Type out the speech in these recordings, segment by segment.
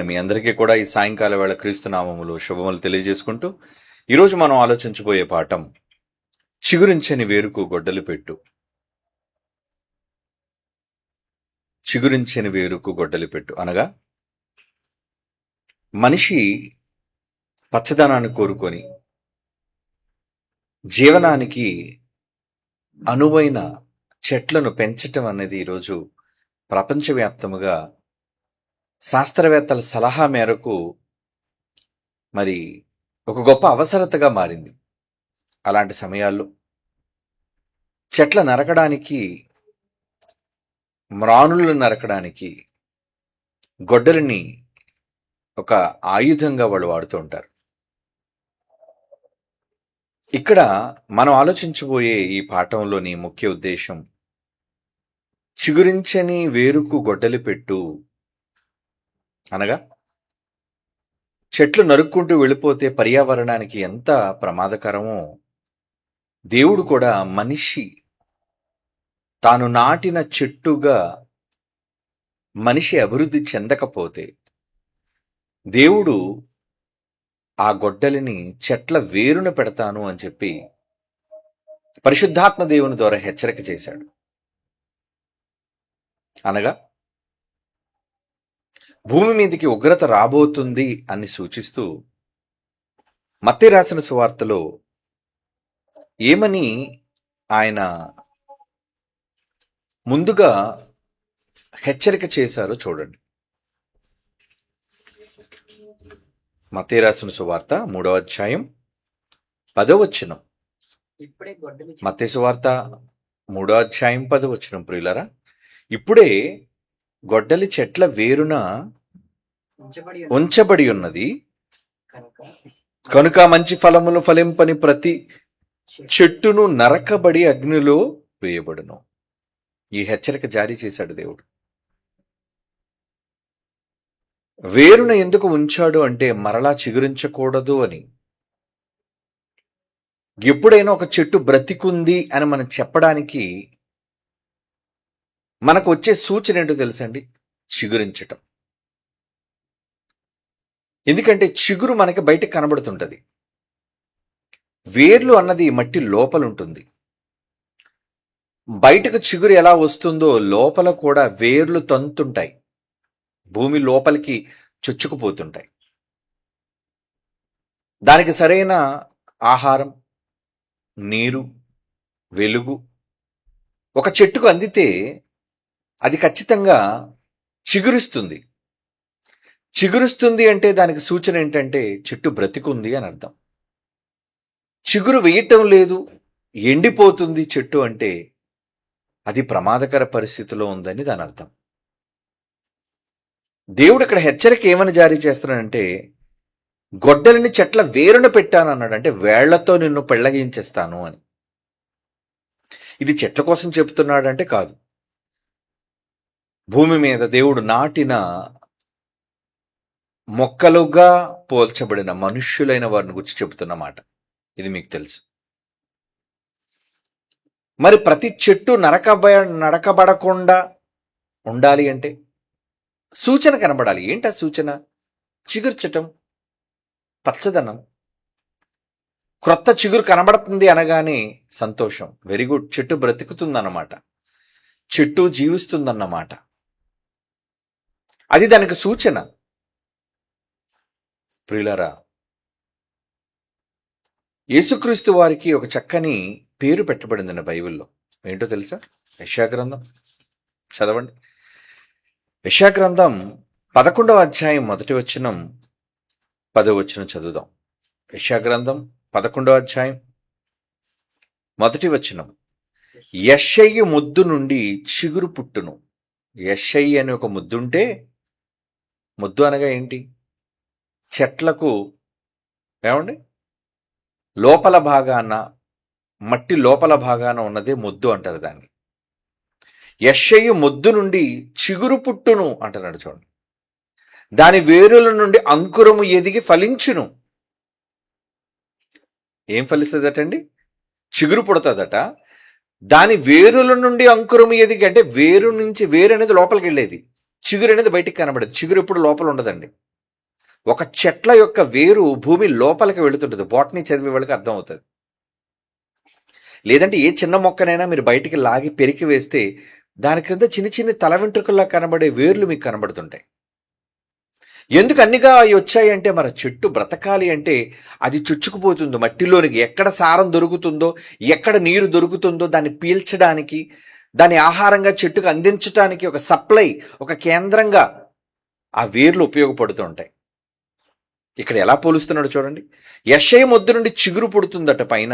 మీ అందరికీ కూడా ఈ సాయంకాల వేళ క్రీస్తు నామములో శుభములు తెలియజేసుకుంటూ ఈరోజు మనం ఆలోచించబోయే పాఠం చిగురించని వేరుకు గొడ్డలి పెట్టు. చిగురించని వేరుకు గొడ్డలి పెట్టు అనగా మనిషి పచ్చదనాన్ని కోరుకొని జీవనానికి అనువైన చెట్లను పెంచటం అనేది ఈరోజు ప్రపంచవ్యాప్తముగా శాస్త్రవేత్తల సలహా మేరకు మరి ఒక గొప్ప అవసరతగా మారింది. అలాంటి సమయాల్లో చెట్ల నరకడానికి, మ్రానులను నరకడానికి గొడ్డలిని ఒక ఆయుధంగా వాళ్ళు వాడుతూ ఉంటారు. ఇక్కడ మనం ఆలోచించబోయే ఈ పాఠంలోని ముఖ్య ఉద్దేశం చిగురించని వేరుకు గొడ్డలి పెట్టు అనగా చెట్లు నరుక్కుంటూ వెళ్ళిపోతే పర్యావరణానికి ఎంత ప్రమాదకరమో దేవుడు కూడా మనిషి తాను నాటిన చెట్టుగా మనిషి అభివృద్ధి చెందకపోతే దేవుడు ఆ గొడ్డలిని చెట్ల వేరున పెడతాను అని చెప్పి పరిశుద్ధాత్మ దేవుని ద్వారా హెచ్చరిక చేశాడు. అనగా భూమి మీదకి ఉగ్రత రాబోతుంది అని సూచిస్తూ మత్తయి రాసిన సువార్తలో ఏమని ఆయన ముందుగా హెచ్చరిక చేశారో చూడండి. మత్తయి రాసిన సువార్త 3వ అధ్యాయం 10వ వచనం. మత్తయి సువార్త 3వ అధ్యాయం 10వ వచనం. ప్రియులారా, ఇప్పుడే గొడ్డలి చెట్ల వేరున ఉంచబడి ఉన్నది కనుక మంచి ఫలములు ఫలింపని ప్రతి చెట్టును నరకబడి అగ్నిలో వేయబడును. ఈ హెచ్చరిక జారీ చేశాడు దేవుడు. వేరున ఎందుకు ఉంచాడు అంటే మరలా చిగురించకూడదు అని. ఎప్పుడైనా ఒక చెట్టు బ్రతికుంది అని మనం చెప్పడానికి మనకు వచ్చే సూచన ఏంటో తెలుసండి? చిగురించటం. ఎందుకంటే చిగురు మనకి బయటకు కనబడుతుంటది. వేర్లు అన్నది మట్టి లోపల ఉంటుంది. బయటకు చిగురు ఎలా వస్తుందో లోపల కూడా వేర్లు తంతుంటాయి, భూమి లోపలికి చొచ్చుకుపోతుంటాయి. దానికి సరైన ఆహారం, నీరు, వెలుగు ఒక చెట్టుకు అందితే అది ఖచ్చితంగా చిగురిస్తుంది. చిగురుస్తుంది అంటే దానికి సూచన ఏంటంటే చెట్టు బ్రతికుంది అని అర్థం. చిగురు వేయటం లేదు, ఎండిపోతుంది చెట్టు అంటే అది ప్రమాదకర పరిస్థితిలో ఉందని దాని అర్థం. దేవుడు ఇక్కడ హెచ్చరిక ఏమని జారీ చేస్తున్నాడంటే గొడ్డలిని చెట్ల వేరున పెట్టాను అన్నాడు. అంటే వేళ్లతో నిన్ను పెళ్లగించేస్తాను అని. ఇది చెట్ల కోసం చెప్తున్నాడంటే కాదు, భూమి మీద దేవుడు నాటిన మొక్కలుగా పోల్చబడిన మనుష్యులైన వారిని గురించి చెబుతున్న మాట ఇది మీకు తెలుసు. మరి ప్రతి చెట్టు నరకబడకుండా ఉండాలి అంటే సూచన కనబడాలి. ఏంటి ఆ సూచన? చిగుర్చటం, పచ్చదనం. క్రొత్త చిగురు కనబడుతుంది అనగానే సంతోషం, వెరీ గుడ్, చెట్టు బ్రతుకుతుందన్నమాట, చెట్టు జీవిస్తుందన్నమాట. అది దానికి సూచన. ప్రియులారా, యేసుక్రీస్తు వారికి ఒక చక్కని పేరు పెట్టబడిందండి బైబిల్లో. ఏంటో తెలుసా? యెషయా గ్రంథం చదవండి. యెషయా గ్రంథం 11వ అధ్యాయం 1వ వచనం 10వ వచనం చదువుదాం. యెషయా గ్రంథం 11వ అధ్యాయం 1వ వచనం. యెషయి ముద్దు నుండి చిగురు పుట్టును. యెషయి అనే ఒక ముద్దుంటే, ముద్దు అనగా ఏంటి? చెట్లకు ఏమండి లోపల భాగాన, మట్టి లోపల భాగాన ఉన్నదే ముద్దు అంటారు దాన్ని. యెషయి ముద్దు నుండి చిగురు పుట్టును అంటున్నాడు చూడండి. దాని వేరుల నుండి అంకురము ఎదిగి ఫలించును. ఏం ఫలిస్తుందటండి? చిగురు పుడతాదట. దాని వేరుల నుండి అంకురము ఎదిగి, అంటే వేరు నుంచి, వేరు అనేది లోపలికి వెళ్ళేది, చిగురు అనేది బయటికి కనబడేది. చిగురు ఎప్పుడు లోపల ఉండదండి. ఒక చెట్ల యొక్క వేరు భూమి లోపలికి వెళుతుంటుంది. బాటనీ చదివే వాళ్ళకి అర్థం అవుతుంది. లేదంటే ఏ చిన్న మొక్కనైనా మీరు బయటికి లాగి పెరికి వేస్తే దాని క్రింద చిన్న చిన్న తల వెంట్రుకల్లా కనబడే వేర్లు మీకు కనబడుతుంటాయి. ఎందుకు అన్నిగా అవి వచ్చాయి అంటే, మన చెట్టు బ్రతకాలి అంటే అది చుచ్చుకుపోతుందో మట్టిలోనికి, ఎక్కడ సారం దొరుకుతుందో, ఎక్కడ నీరు దొరుకుతుందో దాన్ని పీల్చడానికి, దాని ఆహారంగా చెట్టుకు అందించడానికి ఒక సప్లై, ఒక కేంద్రంగా ఆ వేర్లు ఉపయోగపడుతూ ఉంటాయి. ఇక్కడ ఎలా పోలుస్తున్నాడు చూడండి. యెషయా మొద్దు నుండి చిగురు పుడుతుందట పైన,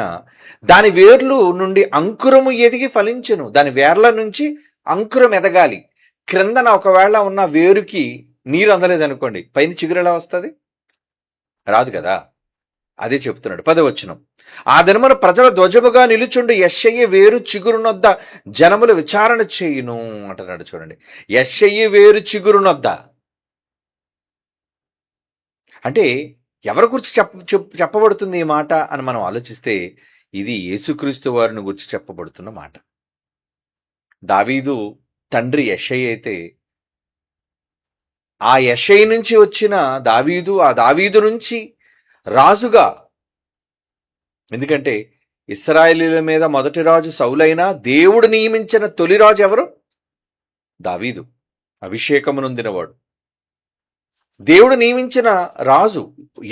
దాని వేర్లు నుండి అంకురము ఎదిగి ఫలించెను. దాని వేర్ల నుంచి అంకురం ఎదగాలి. క్రిందన ఒకవేళ ఉన్న వేరుకి నీరు అందలేదనుకోండి, పైన చిగురు ఎలా వస్తుంది? రాదు కదా. అదే చెప్తున్నాడు 10వ వచనం. ఆ దినమున ప్రజల ధ్వజముగా నిలుచుండు యెషయా వేరు చిగురునొద్ద జనములు విచారణ చేయును అంటున్నాడు చూడండి. యెషయా వేరు చిగురునొద్ద అంటే ఎవరి గురించి చెప్పబడుతుంది ఈ మాట అని మనం ఆలోచిస్తే, ఇది యేసుక్రీస్తు వారిని గురించి చెప్పబడుతున్న మాట. దావీదు తండ్రి యెషయా అయితే, ఆ యెషయా నుంచి వచ్చిన దావీదు, ఆ దావీదు నుంచి రాజుగా, ఎందుకంటే ఇశ్రాయేలీయుల మీద మొదటి రాజు సౌలైనా దేవుడు నియమించిన తొలి రాజు ఎవరు? దావీదు, అభిషేకము నొందినవాడు, దేవుడు నియమించిన రాజు,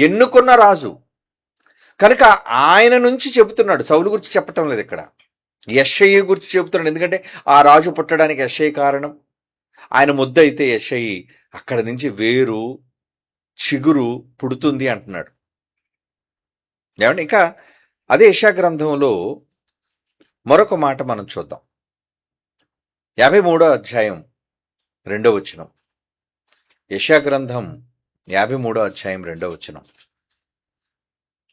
ఎన్నుకున్న రాజు. కనుక ఆయన నుంచి చెబుతున్నాడు. సౌలు గురించి చెప్పటం లేదు ఇక్కడ, యెషయా గురించి చెబుతున్నాడు. ఎందుకంటే ఆ రాజు పుట్టడానికి యెషయా కారణం. ఆయన ముద్ద అయితే యెషయా అక్కడ నుంచి వేరు చిగురు పుడుతుంది అంటున్నాడు. ఏమండి, ఇంకా అదే యెషయా గ్రంథంలో మరొక మాట మనం చూద్దాం. 53వ అధ్యాయం 2వ వచనం. యెషయా గ్రంథం 53వ అధ్యాయం 2వ వచనం.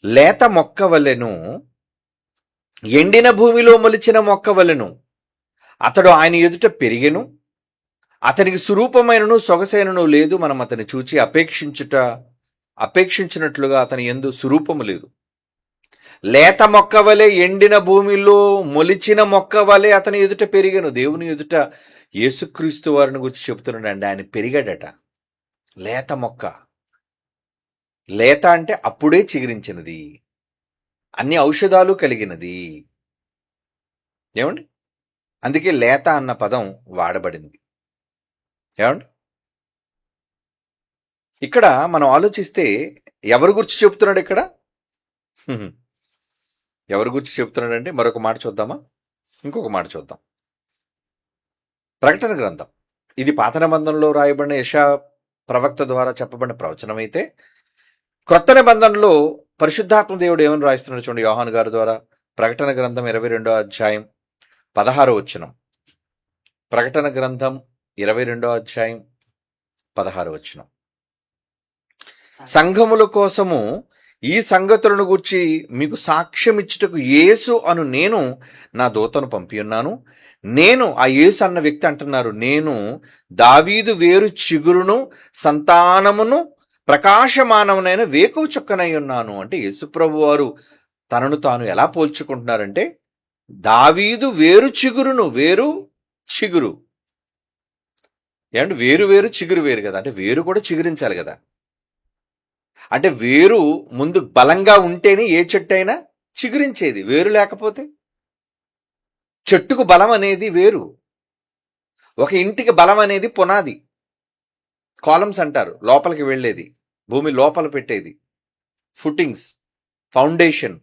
లేత మొక్క వలెను, ఎండిన భూమిలో మొలిచిన మొక్క వలెను అతడు ఆయన ఎదుట పెరిగెను. అతనికి స్వరూపమైనను సొగసైనను లేదు. మనం అతని చూచి అపేక్షించినట్లుగా అతని యందు స్వరూపము లేదు. లేత మొక్క వలె, ఎండిన భూమిలో మొలిచిన మొక్క వలె అతని ఎదుట పెరిగెను. దేవుని ఎదుట యేసుక్రీస్తు వారిని గురించి చెబుతున్నాడండి. ఆయన పెరిగాడట. లేత మొక్క. లేత అంటే అప్పుడే చిగురించినది, అన్ని ఔషధాలు కలిగినది. ఏమండి, అందుకే లేత అన్న పదం వాడబడింది. ఏమండి, ఇక్కడ మనం ఆలోచిస్తే ఎవరి గురించి చెప్తున్నాడు ఇక్కడ? ఎవరి గురించి చెప్తున్నాడంటే మరొక మాట చూద్దామా? ఇంకొక మాట చూద్దాం. ప్రకటన గ్రంథం, ఇది పాత నిబంధనలో రాయబడిన యెషయా ప్రవక్త ద్వారా చెప్పబడిన ప్రవచనం అయితే, క్రొత్త నిబంధనలో పరిశుద్ధాత్మ దేవుడు ఏమని రాయిస్తున్నాడు చూడండి. యోహాను గారి ద్వారా ప్రకటన గ్రంథం 22వ అధ్యాయం 16వ వచనం. ప్రకటన గ్రంథం 22వ అధ్యాయం 16వ వచనం. సంఘముల కోసము ఈ సంగతులను గూర్చి మీకు సాక్ష్యం ఇచ్చుటకు యేసు అను నేను నా దూతను పంపియున్నాను. నేను, ఆ యేసు అన్న వ్యక్తి అంటున్నారు, నేను దావీదు వేరు చిగురును సంతానమును ప్రకాశమానమునైన వేకువ చుక్కనై ఉన్నాను. అంటే యేసుప్రభు వారు తనను తాను ఎలా పోల్చుకుంటున్నారంటే, దావీదు వేరు చిగురును, వేరు చిగురు. ఏమంటే వేరు వేరు చిగురు వేరు కదా. అంటే వేరు కూడా చిగురించాలి కదా. అంటే వేరు ముందు బలంగా ఉంటేనే ఏ చెట్టు అయినా చిగురించేది. వేరు లేకపోతే, చెట్టుకు బలం అనేది వేరు, ఒక ఇంటికి బలం అనేది పునాది, కాలమ్స్ అంటారు, లోపలికి వెళ్ళేది, భూమి లోపల పెట్టేది, ఫుటింగ్స్, ఫౌండేషన్.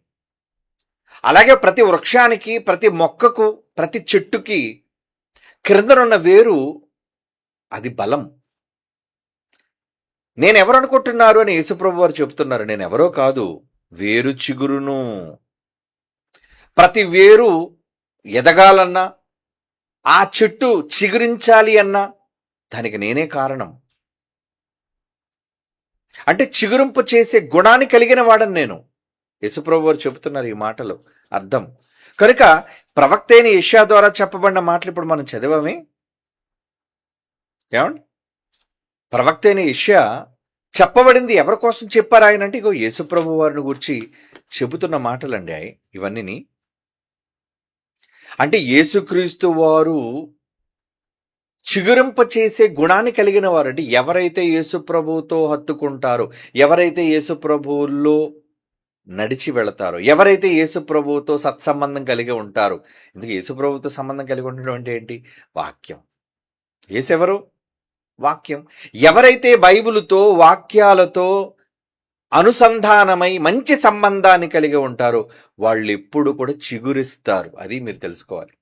అలాగే ప్రతి వృక్షానికి, ప్రతి మొక్కకు, ప్రతి చెట్టుకి క్రిందనున్న వేరు, అది బలం. నేనెవరు అనుకుంటున్నారు అని యేసుప్రభు వారు చెబుతున్నారు. నేనెవరో కాదు, వేరు చిగురును. ప్రతి వేరు ఎదగాలన్నా, ఆ చెట్టు చిగురించాలి అన్నా దానికి నేనే కారణం. అంటే చిగురింపు చేసే గుణాన్ని కలిగిన వాడని నేను. యేసుప్రభు వారు చెబుతున్నారు ఈ మాటలు అర్థం. కనుక ప్రవక్త అయిన యెషయా ద్వారా చెప్పబడిన మాటలు ఇప్పుడు మనం చదివామే. ఏమండి, ప్రవక్త అయిన యెషయా చెప్పబడింది ఎవరి కోసం చెప్పారు ఆయన అంటే, ఇగో యేసుప్రభు వారిని గురించి చెబుతున్న మాటలండి ఇవన్నీ. అంటే యేసుక్రీస్తు వారు చిగురింప చేసే గుణాన్ని కలిగిన వారు. అంటే ఎవరైతే యేసు ప్రభువుతో హత్తుకుంటారో, ఎవరైతే యేసు ప్రభువుల్లో నడిచి వెళతారో, ఎవరైతే యేసు ప్రభువుతో సత్సంబంధం కలిగి ఉంటారో. ఇందుకు యేసు ప్రభువుతో సంబంధం కలిగి ఉండడం అంటే ఏంటి? వాక్యం. యేసెవరు? వాక్యం. ఎవరైతే బైబిలుతో, వాక్యాలతో అనుసంధానమై మంచి సంబంధాన్ని కలిగి ఉంటారో వాళ్ళు ఎప్పుడు కూడా చిగురిస్తారు. అది మీరు తెలుసుకోవాలి.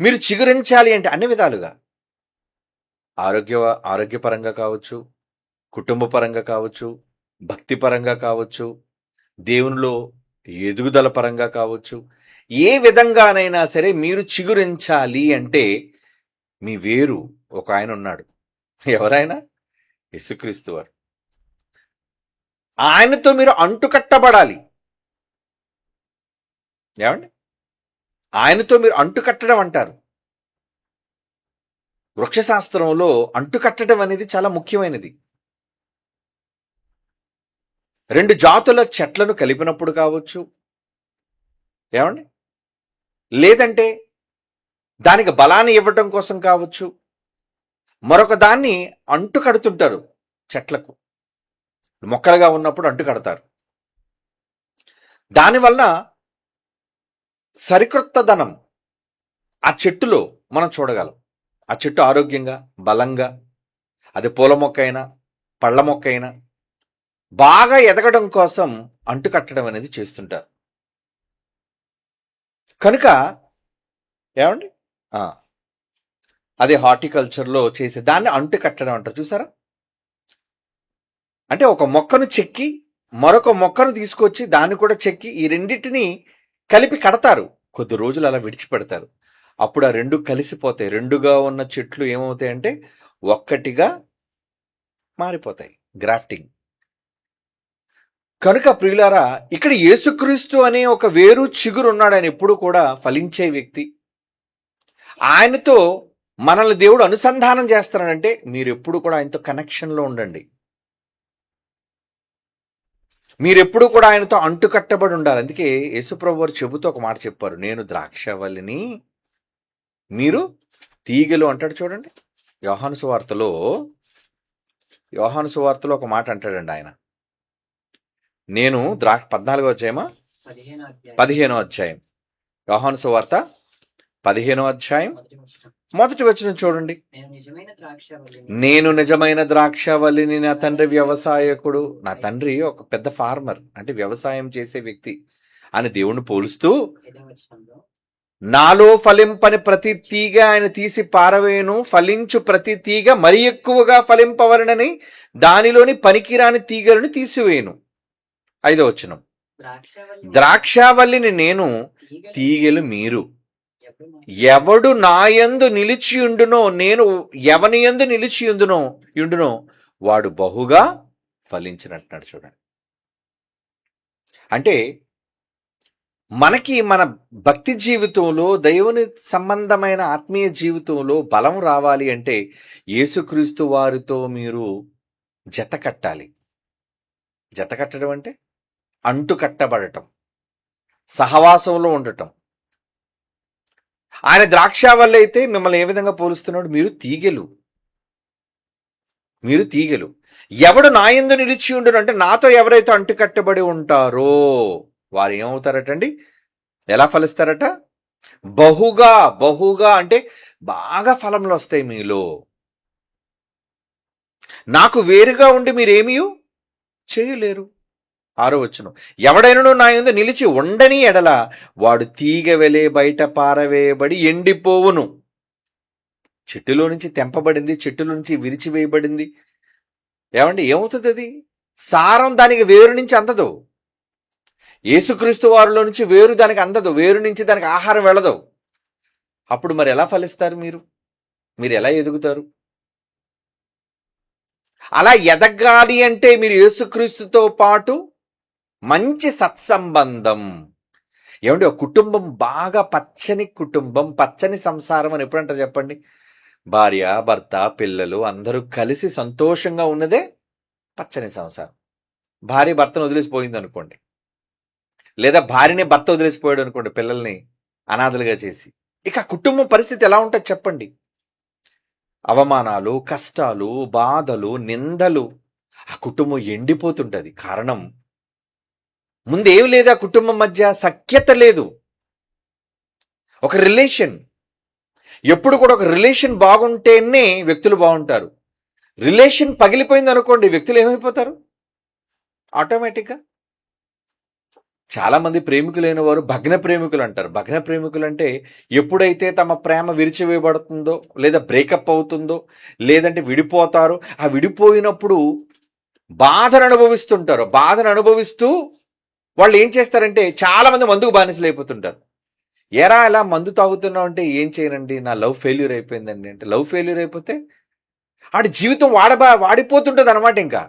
మీరు చిగురించాలి అంటే అన్ని విధాలుగా, ఆరోగ్యపరంగా కావచ్చు, కుటుంబ పరంగా కావచ్చు, భక్తి పరంగా కావచ్చు, దేవునిలో ఎదుగుదల పరంగా కావచ్చు, ఏ విధంగానైనా సరే మీరు చిగురించాలి అంటే మీ వేరు ఒక ఆయన ఉన్నాడు. ఎవరైనా? యేసుక్రీస్తు వారు. ఆయనతో మీరు అంటుకట్టబడాలి. ఏమండి? ఆయనతో మీరు అంటుకట్టడం అంటారు. వృక్షశాస్త్రంలో అంటుకట్టడం అనేది చాలా ముఖ్యమైనది. 2 జాతుల చెట్లను కలిపినప్పుడు కావచ్చు, ఏమండి, లేదంటే దానికి బలాన్ని ఇవ్వటం కోసం కావచ్చు, మరొక దాన్ని అంటుకడుతుంటారు. చెట్లకు మొక్కలుగా ఉన్నప్పుడు అంటుకడతారు. దానివల్ల సరికొత్తదనం ఆ చెట్టులో మనం చూడగలం. ఆ చెట్టు ఆరోగ్యంగా, బలంగా, అది పూల మొక్క అయినా పళ్ళ మొక్క అయినా బాగా ఎదగడం కోసం అంటుకట్టడం అనేది చేస్తుంటారు. కనుక ఏమండి, అదే హార్టికల్చర్లో చేసే దాన్ని అంటుకట్టడం అంటారు. చూసారా? అంటే ఒక మొక్కను చెక్కి మరొక మొక్కను తీసుకొచ్చి దాన్ని కూడా చెక్కి ఈ రెండింటిని కలిపి కడతారు. కొద్ది రోజులు అలా విడిచిపెడతారు. అప్పుడు ఆ 2 కలిసిపోతాయి. 2గా ఉన్న చెట్లు ఏమవుతాయంటే ఒక్కటిగా మారిపోతాయి. గ్రాఫ్టింగ్. కనుక ప్రియులారా, ఇక్కడ యేసుక్రీస్తు అనే ఒక వేరు చిగురు ఉన్నాడు. ఆయన ఎప్పుడు కూడా ఫలించే వ్యక్తి. ఆయనతో మనల్ని దేవుడు అనుసంధానం చేస్తున్నాడంటే మీరు ఎప్పుడు కూడా ఆయనతో కనెక్షన్లో ఉండండి. మీరెప్పుడు కూడా ఆయనతో అంటుకట్టబడి ఉండాలి. అందుకే యేసుప్రభు వారు చెబుతూ ఒక మాట చెప్పారు, నేను ద్రాక్షవల్లిని, మీరు తీగలు అంటాడు. చూడండి, యోహాను సువార్తలో ఒక మాట అంటాడండి ఆయన. నేను 14వ అధ్యాయమా 15వ అధ్యాయం, యోహాను సువార్త 15వ అధ్యాయం మొదటి వచనం చూడండి. నేను నిజమైన ద్రాక్షవల్లిని, నా తండ్రి వ్యవసాయకుడు. నా తండ్రి ఒక పెద్ద ఫార్మర్, అంటే వ్యవసాయం చేసే వ్యక్తి అని దేవుణ్ణి పోలుస్తూ, నాలో ఫలింపని ప్రతి తీగ ఆయన తీసి పారవేను, ఫలించు ప్రతి తీగ మరి ఎక్కువగా ఫలింపవలనని దానిలోని పనికిరాని తీగలను తీసివేయను. 5వ వచనం, ద్రాక్షవల్లిని నేను, తీగలు మీరు. ఎవడు నాయందు నిలిచియుండునో, నేను ఎవని యందు నిలిచియుండునో వాడు బహుగా ఫలించినట్టున్నాడు. చూడండి, అంటే మనకి మన భక్తి జీవితంలో, దేవుని సంబంధమైన ఆత్మీయ జీవితంలో బలం రావాలి అంటే యేసుక్రీస్తు వారితో మీరు జత కట్టాలి. జత కట్టడం అంటే అంటుకట్టబడటం, సహవాసంలో ఉండటం. ఆయన ద్రాక్షవల్లి అయితే మిమ్మల్ని ఏ విధంగా పోలుస్తున్నాడు? మీరు తీగలు. ఎవడు నా యందు నిలిచి ఉండును అంటే నాతో ఎవరైతే అంటుకట్టబడి ఉంటారో వారు ఏమవుతారటండి? ఎలా ఫలిస్తారట? బహుగా అంటే బాగా ఫలములు వస్తాయి మీలో. నాకు వేరుగా ఉండి మీరేమీ చేయలేరు. 6వ వచనం, ఎవడైనను నా యందు నిలిచి ఉండని ఎడల వాడు తీగ వెలే బయట పారవేయబడి ఎండిపోవును. చెట్టులో నుంచి తెంపబడింది, చెట్టులో నుంచి విరిచివేయబడింది. ఏమండి, ఏమవుతుంది? అది సారం దానికి వేరు నుంచి అందదు. యేసుక్రీస్తు వారిలో నుంచి వేరు దానికి అందదు, వేరు నుంచి దానికి ఆహారం వెళ్ళదు. అప్పుడు మరి ఎలా ఫలిస్తారు? మీరు ఎలా ఎదుగుతారు? అలా ఎదగాలి అంటే మీరు యేసుక్రీస్తుతో పాటు మంచి సత్సంబంధం. ఏమంటే ఒక కుటుంబం బాగా పచ్చని కుటుంబం, పచ్చని సంసారం అని ఎప్పుడంటారు చెప్పండి? భార్య, భర్త, పిల్లలు అందరూ కలిసి సంతోషంగా ఉన్నదే పచ్చని సంసారం. భార్య భర్తను వదిలేసిపోయింది అనుకోండి, లేదా భార్యని భర్త వదిలేసిపోయాడు అనుకోండి, పిల్లల్ని అనాథలుగా చేసి, ఇక కుటుంబం పరిస్థితి ఎలా ఉంటుంది చెప్పండి? అవమానాలు, కష్టాలు, బాధలు, నిందలు, ఆ కుటుంబం ఎండిపోతుంటది. కారణం ముందేం లేదు, ఆ కుటుంబం మధ్య సఖ్యత లేదు. ఒక రిలేషన్, ఎప్పుడు కూడా ఒక రిలేషన్ బాగుంటేనే వ్యక్తులు బాగుంటారు. రిలేషన్ పగిలిపోయింది అనుకోండి, వ్యక్తులు ఏమైపోతారు ఆటోమేటిక్గా. చాలా మంది ప్రేమికులైన వారు భగ్న ప్రేమికులు అంటారు. భగ్న ప్రేమికులు అంటే ఎప్పుడైతే తమ ప్రేమ విరిచివేయబడుతుందో, లేదా బ్రేకప్ అవుతుందో, లేదంటే విడిపోతారో, ఆ విడిపోయినప్పుడు బాధను అనుభవిస్తుంటారు. బాధను అనుభవిస్తూ వాళ్ళు ఏం చేస్తారంటే చాలా మంది మందుకు బానిసలు అయిపోతుంటారు. ఎరా ఇలా మందు తాగుతున్నావు అంటే ఏం చేయనండి, నా లవ్ ఫెయిల్యూర్ అయిపోయిందండి అంటే, లవ్ ఫెయిల్యూర్ అయిపోతే ఆడి జీవితం వాడిపోతుంటుంది అనమాట. ఇంకా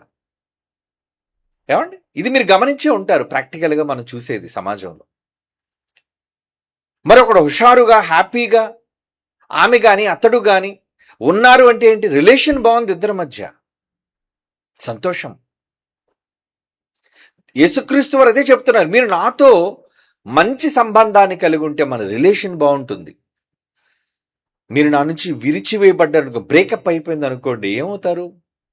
ఏమండి, ఇది మీరు గమనించే ఉంటారు ప్రాక్టికల్గా మనం చూసేది సమాజంలో. మరొకడు హుషారుగా హ్యాపీగా ఆమె కానీ అతడు కానీ ఉన్నారు అంటే ఏంటి, రిలేషన్ బాగుంది ఇద్దరి మధ్య, సంతోషం. యేసుక్రీస్తు వారు అదే చెప్తున్నారు, మీరు నాతో మంచి సంబంధాన్ని కలిగి ఉంటే మన రిలేషన్ బాగుంటుంది. మీరు నా నుంచి విరిచివేయబడ్డారు, బ్రేకప్ అయిపోయింది అనుకోండి, ఏమవుతారు?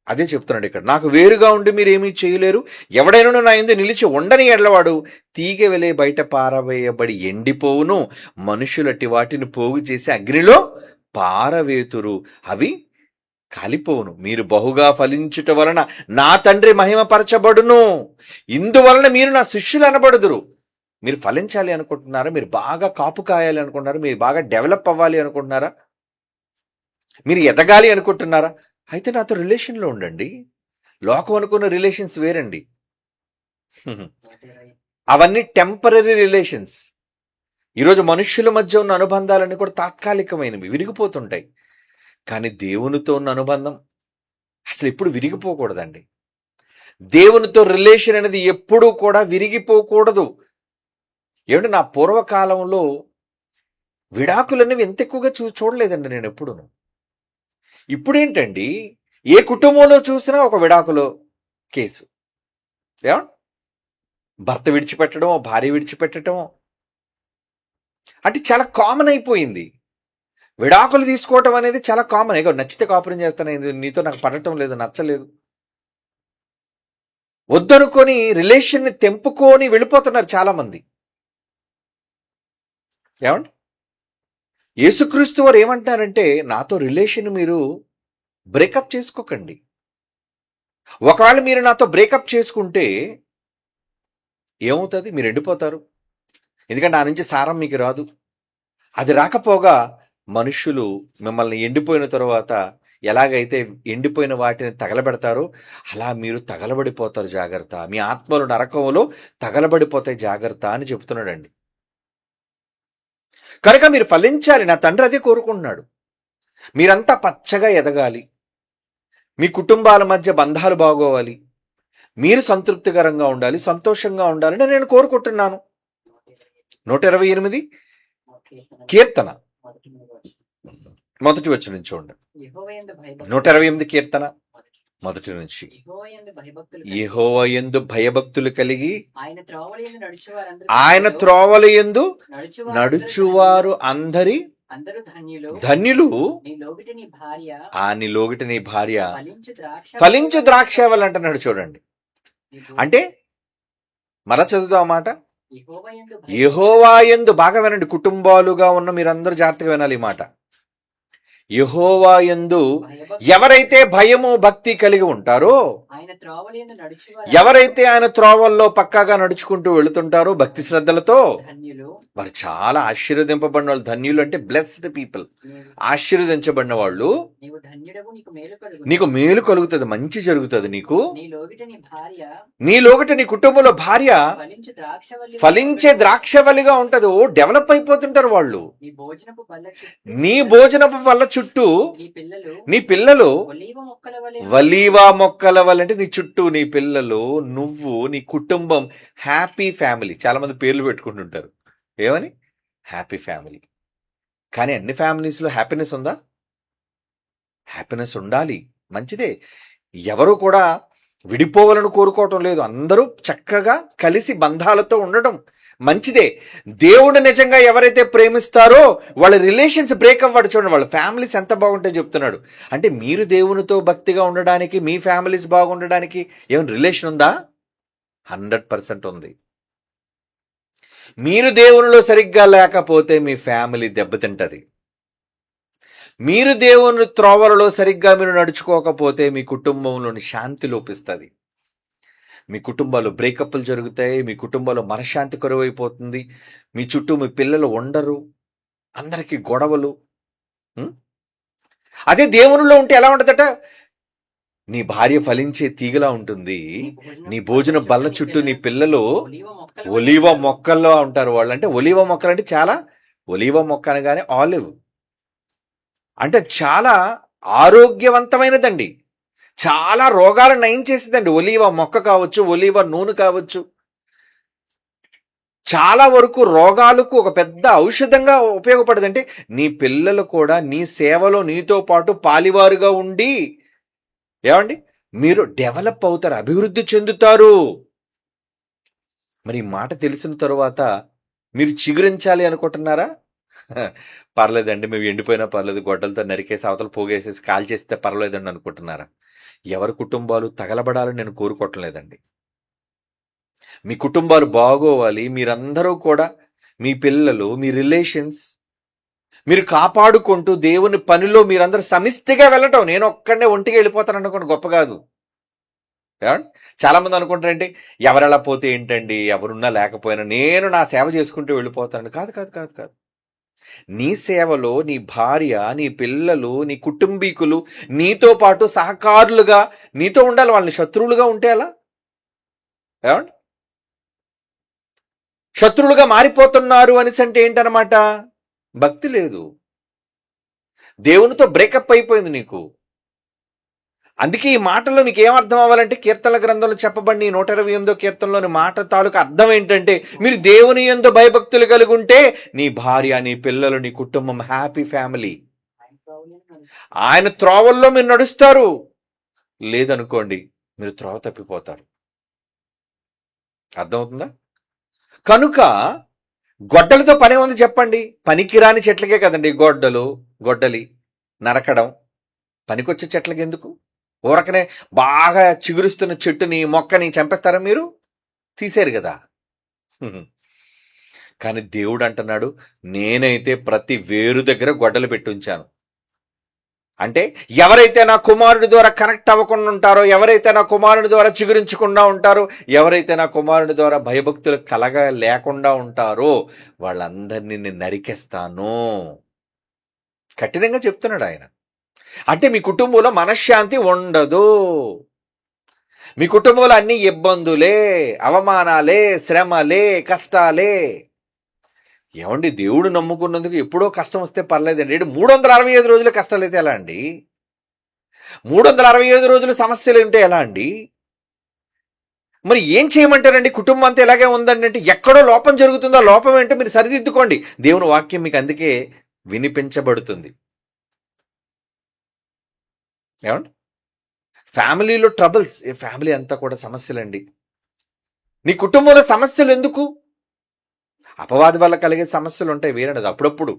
అదే చెప్తున్నాడు ఇక్కడ, నాకు వేరుగా ఉండి మీరు ఏమీ చేయలేరు, ఎవడైనా నా యందు నిలిచి ఉండని ఎడలవాడు తీగ వెలే బయట పారవేయబడి ఎండిపోవును, మనుషులటి వాటిని పోగు చేసి అగ్నిలో పారవేతురు, అవి కాలిపోవును. మీరు బహుగా ఫలించుట వలన నా తండ్రి మహిమపరచబడును, ఇందువలన మీరు నా శిష్యులు అనబడుదురు. మీరు ఫలించాలి అనుకుంటున్నారా? మీరు బాగా కాపు కాయాలి అనుకుంటున్నారా? మీరు బాగా డెవలప్ అవ్వాలి అనుకుంటున్నారా? మీరు ఎదగాలి అనుకుంటున్నారా? అయితే నాతో రిలేషన్లో ఉండండి. లోకం అనుకున్న రిలేషన్స్ వేరండి. అవన్నీ టెంపరరీ రిలేషన్స్. ఈరోజు మనుష్యుల మధ్య ఉన్న అనుబంధాలన్నీ కూడా తాత్కాలికమైనవి, విరిగిపోతుంటాయి. కానీ దేవునితో ఉన్న అనుబంధం అసలు ఎప్పుడు విరిగిపోకూడదండి. దేవునితో రిలేషన్ అనేది ఎప్పుడూ కూడా విరిగిపోకూడదు. ఏమిటి, నా పూర్వకాలంలో విడాకులనేవి ఎంత ఎక్కువగా చూడలేదండి నేను ఎప్పుడూను. ఇప్పుడేంటండి, ఏ కుటుంబంలో చూసినా ఒక విడాకులో కేసు. ఏమండి, భర్త విడిచిపెట్టడం, భార్య విడిచిపెట్టడం అంటే చాలా కామన్ అయిపోయింది. విడాకులు తీసుకోవటం అనేది చాలా కామన్. ఇక నచ్చితే కాపురం చేస్తాను, నీతో నాకు పడటం లేదు, నచ్చలేదు, వద్దనుకొని రిలేషన్ని తెంపుకొని వెళ్ళిపోతున్నారు చాలా మంది. ఏమండి, యేసుక్రీస్తు వారు ఏమంటారంటే, నాతో రిలేషన్ మీరు బ్రేకప్ చేసుకోకండి. ఒకవేళ మీరు నాతో బ్రేకప్ చేసుకుంటే ఏమవుతుంది, మీరు ఎండిపోతారు. ఎందుకంటే నా నుంచి సారం మీకు రాదు. అది రాకపోగా మనుష్యులు మిమ్మల్ని ఎండిపోయిన తర్వాత ఎలాగైతే ఎండిపోయిన వాటిని తగలబెడతారో అలా మీరు తగలబడిపోతారు, జాగ్రత్త. మీ ఆత్మలు నరకంలో తగలబడిపోతాయి, జాగ్రత్త అని చెప్తున్నాడండి. కనుక మీరు ఫలించాలి, నా తండ్రి అదే కోరుకుంటున్నాడు. మీరంతా పచ్చగా ఎదగాలి, మీ కుటుంబాల మధ్య బంధాలు బాగోవాలి, మీరు సంతృప్తికరంగా ఉండాలి, సంతోషంగా ఉండాలని నేను కోరుకుంటున్నాను. 128 కీర్తన మొదటి వచనం చూడండి. 128 కీర్తన మొదటి నుంచి. యెహోవా యందు భయభక్తులు కలిగి ఆయన త్రోవల యందు నడుచువారు అందరి ధన్యులు. నీ లోగిట నీ భార్య ఫలించు ద్రాక్షవల్లి అంటున్నాడు చూడండి. అంటే మరలా చదువుదాం ఆ మాట. యెహోవా యందు, బాగా వినండి, కుటుంబాలుగా ఉన్న మీరందరూ జాగ్రత్తగా వినాలి ఈ మాట. యెహోవా యందు ఎవరైతే భయము భక్తి కలిగి ఉంటారో, ఎవరైతే ఆయన త్రోవల్లో పక్కాగా నడుచుకుంటూ వెళుతుంటారో భక్తి శ్రద్ధలతో, వారు చాలా ఆశీర్వదింపబడిన వాళ్ళు. ధన్యులు అంటే బ్లెస్డ్ పీపుల్, ఆశీర్వదించబడిన వాళ్ళు. నీకు మేలు కలుగుతుంది, మంచి జరుగుతుంది నీకు. నీ లోగట నీ కుటుంబంలో భార్య ఫలించే ద్రాక్షవల్లిగా ఉంటది. ఓ డెవలప్ అయిపోతుంటారు వాళ్ళు. నీ భోజనపు వల్ల చుట్టూ నీ పిల్లలు వలీవా మొక్కల వల్ల, అంటే నీ చుట్టూ నీ పిల్లలు, నువ్వు, నీ కుటుంబం హ్యాపీ ఫ్యామిలీ. చాలా మంది పేర్లు పెట్టుకుంటుంటారు, ఏమని, హ్యాపీ ఫ్యామిలీ. కానీ అన్ని ఫ్యామిలీస్లో హ్యాపీనెస్ ఉందా? హ్యాపీనెస్ ఉండాలి, మంచిదే. ఎవరు కూడా విడిపోవాలని కోరుకోవటం లేదు, అందరూ చక్కగా కలిసి బంధాలతో ఉండడం, మంచిదే. దేవుడు నిజంగా ఎవరైతే ప్రేమిస్తారో వాళ్ళ రిలేషన్స్ బ్రేక్ అవ్వడు. చూడండి, వాళ్ళ ఫ్యామిలీస్ ఎంత బాగుంటాయో చెప్తున్నాడు. అంటే మీరు దేవునితో భక్తిగా ఉండడానికి, మీ ఫ్యామిలీస్ బాగుండడానికి ఏమైనా రిలేషన్ ఉందా? 100% ఉంది. మీరు దేవునిలో సరిగ్గా లేకపోతే మీ ఫ్యామిలీ దెబ్బతింటది. మీరు దేవుని త్రోవలలో సరిగ్గా మీరు నడుచుకోకపోతే మీ కుటుంబంలోని శాంతి లోపిస్తుంది. మీ కుటుంబాలు బ్రేకప్లు జరుగుతాయి, మీ కుటుంబంలో మనశ్శాంతి కరువైపోతుంది, మీ చుట్టూ మీ పిల్లలు ఉండరు, అందరికీ గొడవలు. అదే దేవునిలో ఉంటే ఎలా ఉంటుందట? నీ భార్య ఫలించే తీగలా ఉంటుంది, నీ భోజన బల్ల చుట్టూ నీ పిల్లలు ఒలీవ మొక్కల్లో ఉంటారు. వాళ్ళు అంటే ఒలీవ మొక్కలు అంటే చాలా, ఒలీవ మొక్క అనగానే ఆలివ్ అంటే చాలా ఆరోగ్యవంతమైనదండి, చాలా రోగాలను నయం చేసేదండి. ఒలీవ మొక్క కావచ్చు, ఒలీవ నూనె కావచ్చు, చాలా వరకు రోగాలకు ఒక పెద్ద ఔషధంగా ఉపయోగపడదు. అంటే నీ పిల్లలు కూడా నీ సేవలో నీతో పాటు పాలివారుగా ఉండి ఏమండి మీరు డెవలప్ అవుతారు, అభివృద్ధి చెందుతారు. మరి ఈ మాట తెలిసిన తరువాత మీరు చిగురించాలి అనుకుంటున్నారా? పర్లేదండి, మేము ఎండిపోయినా పర్లేదు, గొడ్డలతో నరికేసి అవతల పోగేసేసి కాల్చేస్తే పర్లేదండి అనుకుంటున్నారా? ఎవరి కుటుంబాలు తగలబడాలని నేను కోరుకోవటం లేదండి. మీ కుటుంబాలు బాగోవాలి, మీరందరూ కూడా, మీ పిల్లలు, మీ రిలేషన్స్ మీరు కాపాడుకుంటూ దేవుని పనిలో మీరందరూ సమిష్టిగా వెళ్ళటం. నేను ఒక్కడనే ఒంటిగా వెళ్ళిపోతాను అనుకోండి, గొప్ప కాదు. చాలా మంది అనుకుంటారంటే ఎవరెలా పోతే ఏంటండి, ఎవరున్నా లేకపోయినా నేను నా సేవ చేసుకుంటూ వెళ్ళిపోతాను. కాదు కాదు కాదు కాదు నీ సేవలో నీ భార్య, నీ పిల్లలు, నీ కుటుంబీకులు నీతో పాటు సహకారులుగా నీతో ఉండాలి. వాళ్ళని శత్రువులుగా ఉంటే అలా ఏమండి, శత్రువులుగా మారిపోతున్నారు అనేసి అంటే ఏంటనమాట? భక్తి లేదు, దేవునితో బ్రేకప్ అయిపోయింది నీకు. అందుకే ఈ మాటల్లో మీకు ఏమర్థం అవ్వాలంటే, కీర్తనల గ్రంథంలో చెప్పబడిన 128వ కీర్తనలోని మాట తాలూకు అర్థం ఏంటంటే, మీరు దేవుని యందు భయభక్తులు కలిగి ఉంటే నీ భార్య, నీ పిల్లలు, నీ కుటుంబం హ్యాపీ ఫ్యామిలీ. ఆయన త్రోవల్లో మీరు నడుస్తారు. లేదనుకోండి మీరు త్రోవ తప్పిపోతారు. అర్థమవుతుందా? కనుక గొడ్డలతో పని ఉంది చెప్పండి. పనికిరాని చెట్లకే కదండి గొడ్డలి నరకడం. పనికొచ్చే చెట్లకి ఎందుకు? ఊరకనే బాగా చిగురుస్తున్న చెట్టుని, మొక్కని చంపేస్తారా మీరు? తీసేరు కదా. కానీ దేవుడు అంటున్నాడు, నేనైతే ప్రతి వేరు దగ్గర గొడ్డలు పెట్టి ఉంచాను. అంటే ఎవరైతే నా కుమారుడి ద్వారా కనెక్ట్ అవ్వకుండా ఉంటారో, ఎవరైతే నా కుమారుడి ద్వారా చిగురించకుండా ఉంటారో, ఎవరైతే నా కుమారుడి ద్వారా భయభక్తులు లేకుండా ఉంటారో వాళ్ళందరినీ నేను నరికేస్తాను. కఠినంగా చెప్తున్నాడు ఆయన. అంటే మీ కుటుంబంలో మనశ్శాంతి ఉండదు, మీ కుటుంబంలో అన్ని ఇబ్బందులే, అవమానాలే, శ్రమలే, కష్టాలే. ఏమండి, దేవుడు నమ్ముకున్నందుకు ఎప్పుడో కష్టం వస్తే పర్లేదండి. 365 రోజులు కష్టాలు అయితే ఎలా అండి? 365 రోజులు సమస్యలు ఉంటే ఎలా అండి? మరి ఏం చేయమంటారండి? కుటుంబం అంతా ఎలాగే ఉందండి అంటే, ఎక్కడో లోపం జరుగుతుందో, లోపం ఏంటో మీరు సరిదిద్దుకోండి. దేవుని వాక్యం మీకు అందుకే వినిపించబడుతుంది. ఏమండి, ఫ్యామిలీలో ట్రబుల్స్, ఫ్యామిలీ అంతా కూడా సమస్యలండి. నీ కుటుంబంలో సమస్యలు ఎందుకు? అపవాది వల్ల కలిగే సమస్యలు ఉంటాయి, వేరేది. అప్పుడప్పుడు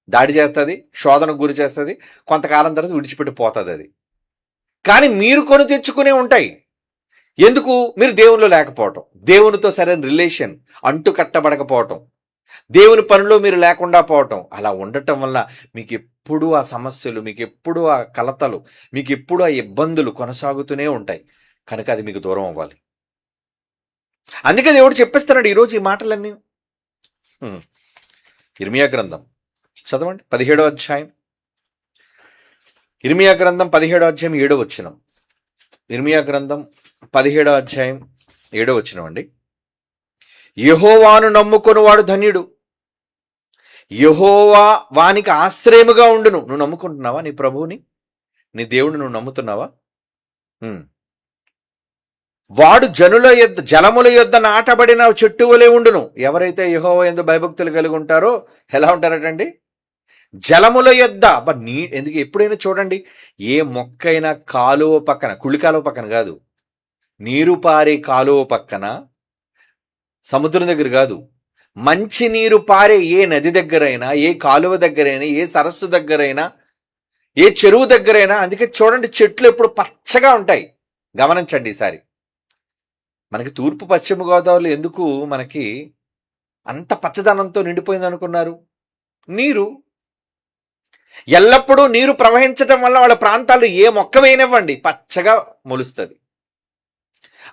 దాడి చేస్తుంది, శోధనకు గురి చేస్తుంది, కొంతకాలం తర్వాత విడిచిపెట్టిపోతుంది అది. కానీ మీరు కొని తెచ్చుకునే ఉంటాయి. ఎందుకు? మీరు దేవునిలో లేకపోవటం, దేవునితో సరైన రిలేషన్ అంటు కట్టబడకపోవటం, దేవుని పనిలో మీరు లేకుండా పోవటం. అలా ఉండటం వల్ల మీకు ఎప్పుడూ ఆ సమస్యలు, మీకు ఎప్పుడూ ఆ కలతలు, మీకు ఎప్పుడూ ఆ ఇబ్బందులు కొనసాగుతూనే ఉంటాయి. కనుక అది మీకు దూరం అవ్వాలి. అందుకే దేవుడు చెప్పిస్తున్నాడు ఈరోజు ఈ మాటలన్నీ. ఇర్మియా గ్రంథం చదవండి, 17వ అధ్యాయం. ఇర్మియా గ్రంథం 17వ అధ్యాయం 7వ వచనం. ఇర్మియా గ్రంథం 17వ అధ్యాయం 7వ వచనం అండి. యెహోవాను నమ్ముకొని వాడు ధన్యుడు, యెహోవా వానికి ఆశ్రయముగా ఉండును. నువ్వు నమ్ముకుంటున్నావా నీ ప్రభువుని? నీ దేవుడిని నువ్వు నమ్ముతున్నావా? వాడు జలముల యొద్ద నాటబడిన చెట్టు వలె ఉండును. ఎవరైతే యెహోవా యందు భయభక్తులు కలిగి ఉంటారో ఎలా ఉంటారటండి? జలముల యొద్ద. ఎందుకు ఎప్పుడైనా చూడండి, ఏ మొక్కైనా కాలువ పక్కన, కుళ్ళి కాలువ పక్కన కాదు, నీరు పారే కాలువ పక్కన, సముద్రం దగ్గర కాదు, మంచి నీరు పారే ఏ నది దగ్గరైనా, ఏ కాలువ దగ్గరైనా, ఏ సరస్సు దగ్గరైనా, ఏ చెరువు దగ్గరైనా, అందుకే చూడండి చెట్లు ఎప్పుడు పచ్చగా ఉంటాయి. గమనించండి ఈసారి. మనకి తూర్పు పశ్చిమ గోదావరిలో ఎందుకు మనకి అంత పచ్చదనంతో నిండిపోయింది అనుకున్నారు? నీరు. ఎల్లప్పుడూ నీరు ప్రవహించటం వల్ల వాళ్ళ ప్రాంతాల్లో ఏ మొక్క వేయనివ్వండి పచ్చగా మొలుస్తుంది.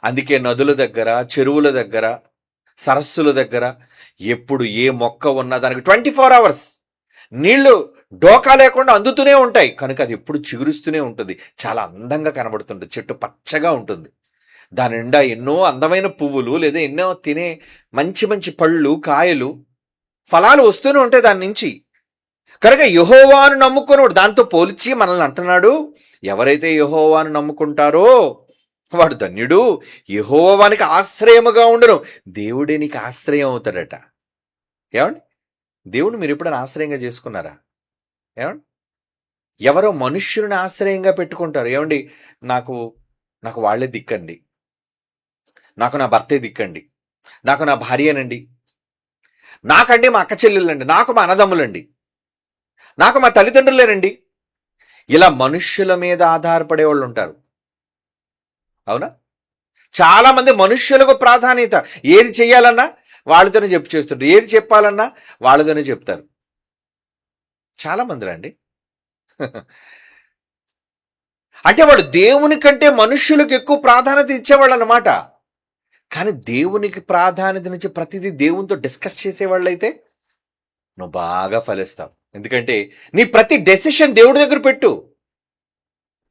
అందుకే నదుల దగ్గర, చెరువుల దగ్గర, సరస్సుల దగ్గర ఎప్పుడు ఏ మొక్క ఉన్నా దానికి 24 hours నీళ్లు డోకా లేకుండా అందుతూనే ఉంటాయి. కనుక అది ఎప్పుడు చిగురుస్తూనే ఉంటుంది. చాలా అందంగా కనబడుతుంది. చెట్టు పచ్చగా ఉంటుంది. దాని నిండా ఎన్నో అందమైన పువ్వులు, లేదా ఎన్నో తినే మంచి మంచి పళ్ళు, కాయలు, ఫలాలు వస్తూనే ఉంటాయి దాని నుంచి. కనుక యెహోవాను నమ్ముకున్నాడు. దాంతో పోల్చి మనల్ని అంటున్నాడు, ఎవరైతే యెహోవాను నమ్ముకుంటారో వాడు ధన్యుడు, యెహోవానికి ఆశ్రయముగా ఉండను. దేవుడే నీకు ఆశ్రయం అవుతాడట. ఏమండి? దేవుడు మీరు ఎప్పుడైనా ఆశ్రయంగా చేసుకున్నారా? ఏమండి? ఎవరో మనుష్యుని ఆశ్రయంగా పెట్టుకుంటారు. ఏమండి? నాకు నాకు వాళ్ళే దిక్కండి, నాకు నా భర్తే దిక్కండి, నాకు నా భార్యనండి, నాకండి మా అక్క చెల్లెళ్ళండి, నాకు మా అన్నదమ్ములండి, నాకు మా తల్లిదండ్రులేనండి. ఇలా మనుష్యుల మీద ఆధారపడే వాళ్ళు ఉంటారు. అవునా? చాలా మంది మనుష్యులకు ప్రాధాన్యత. ఏది చెయ్యాలన్నా వాళ్ళతోనే చేస్తుంటారు, ఏది చెప్పాలన్నా వాళ్ళతోనే చెప్తారు. చాలా మందిరండి. అంటే వాడు దేవుని కంటే మనుష్యులకు ఎక్కువ ప్రాధాన్యత ఇచ్చేవాళ్ళు అన్నమాట. కానీ దేవునికి ప్రాధాన్యతనిచ్చి ప్రతిదీ దేవునితో డిస్కస్ చేసేవాళ్ళైతే నువ్వు బాగా ఫలిస్తావు. ఎందుకంటే నీ ప్రతి డెసిషన్ దేవుడి దగ్గర పెట్టు.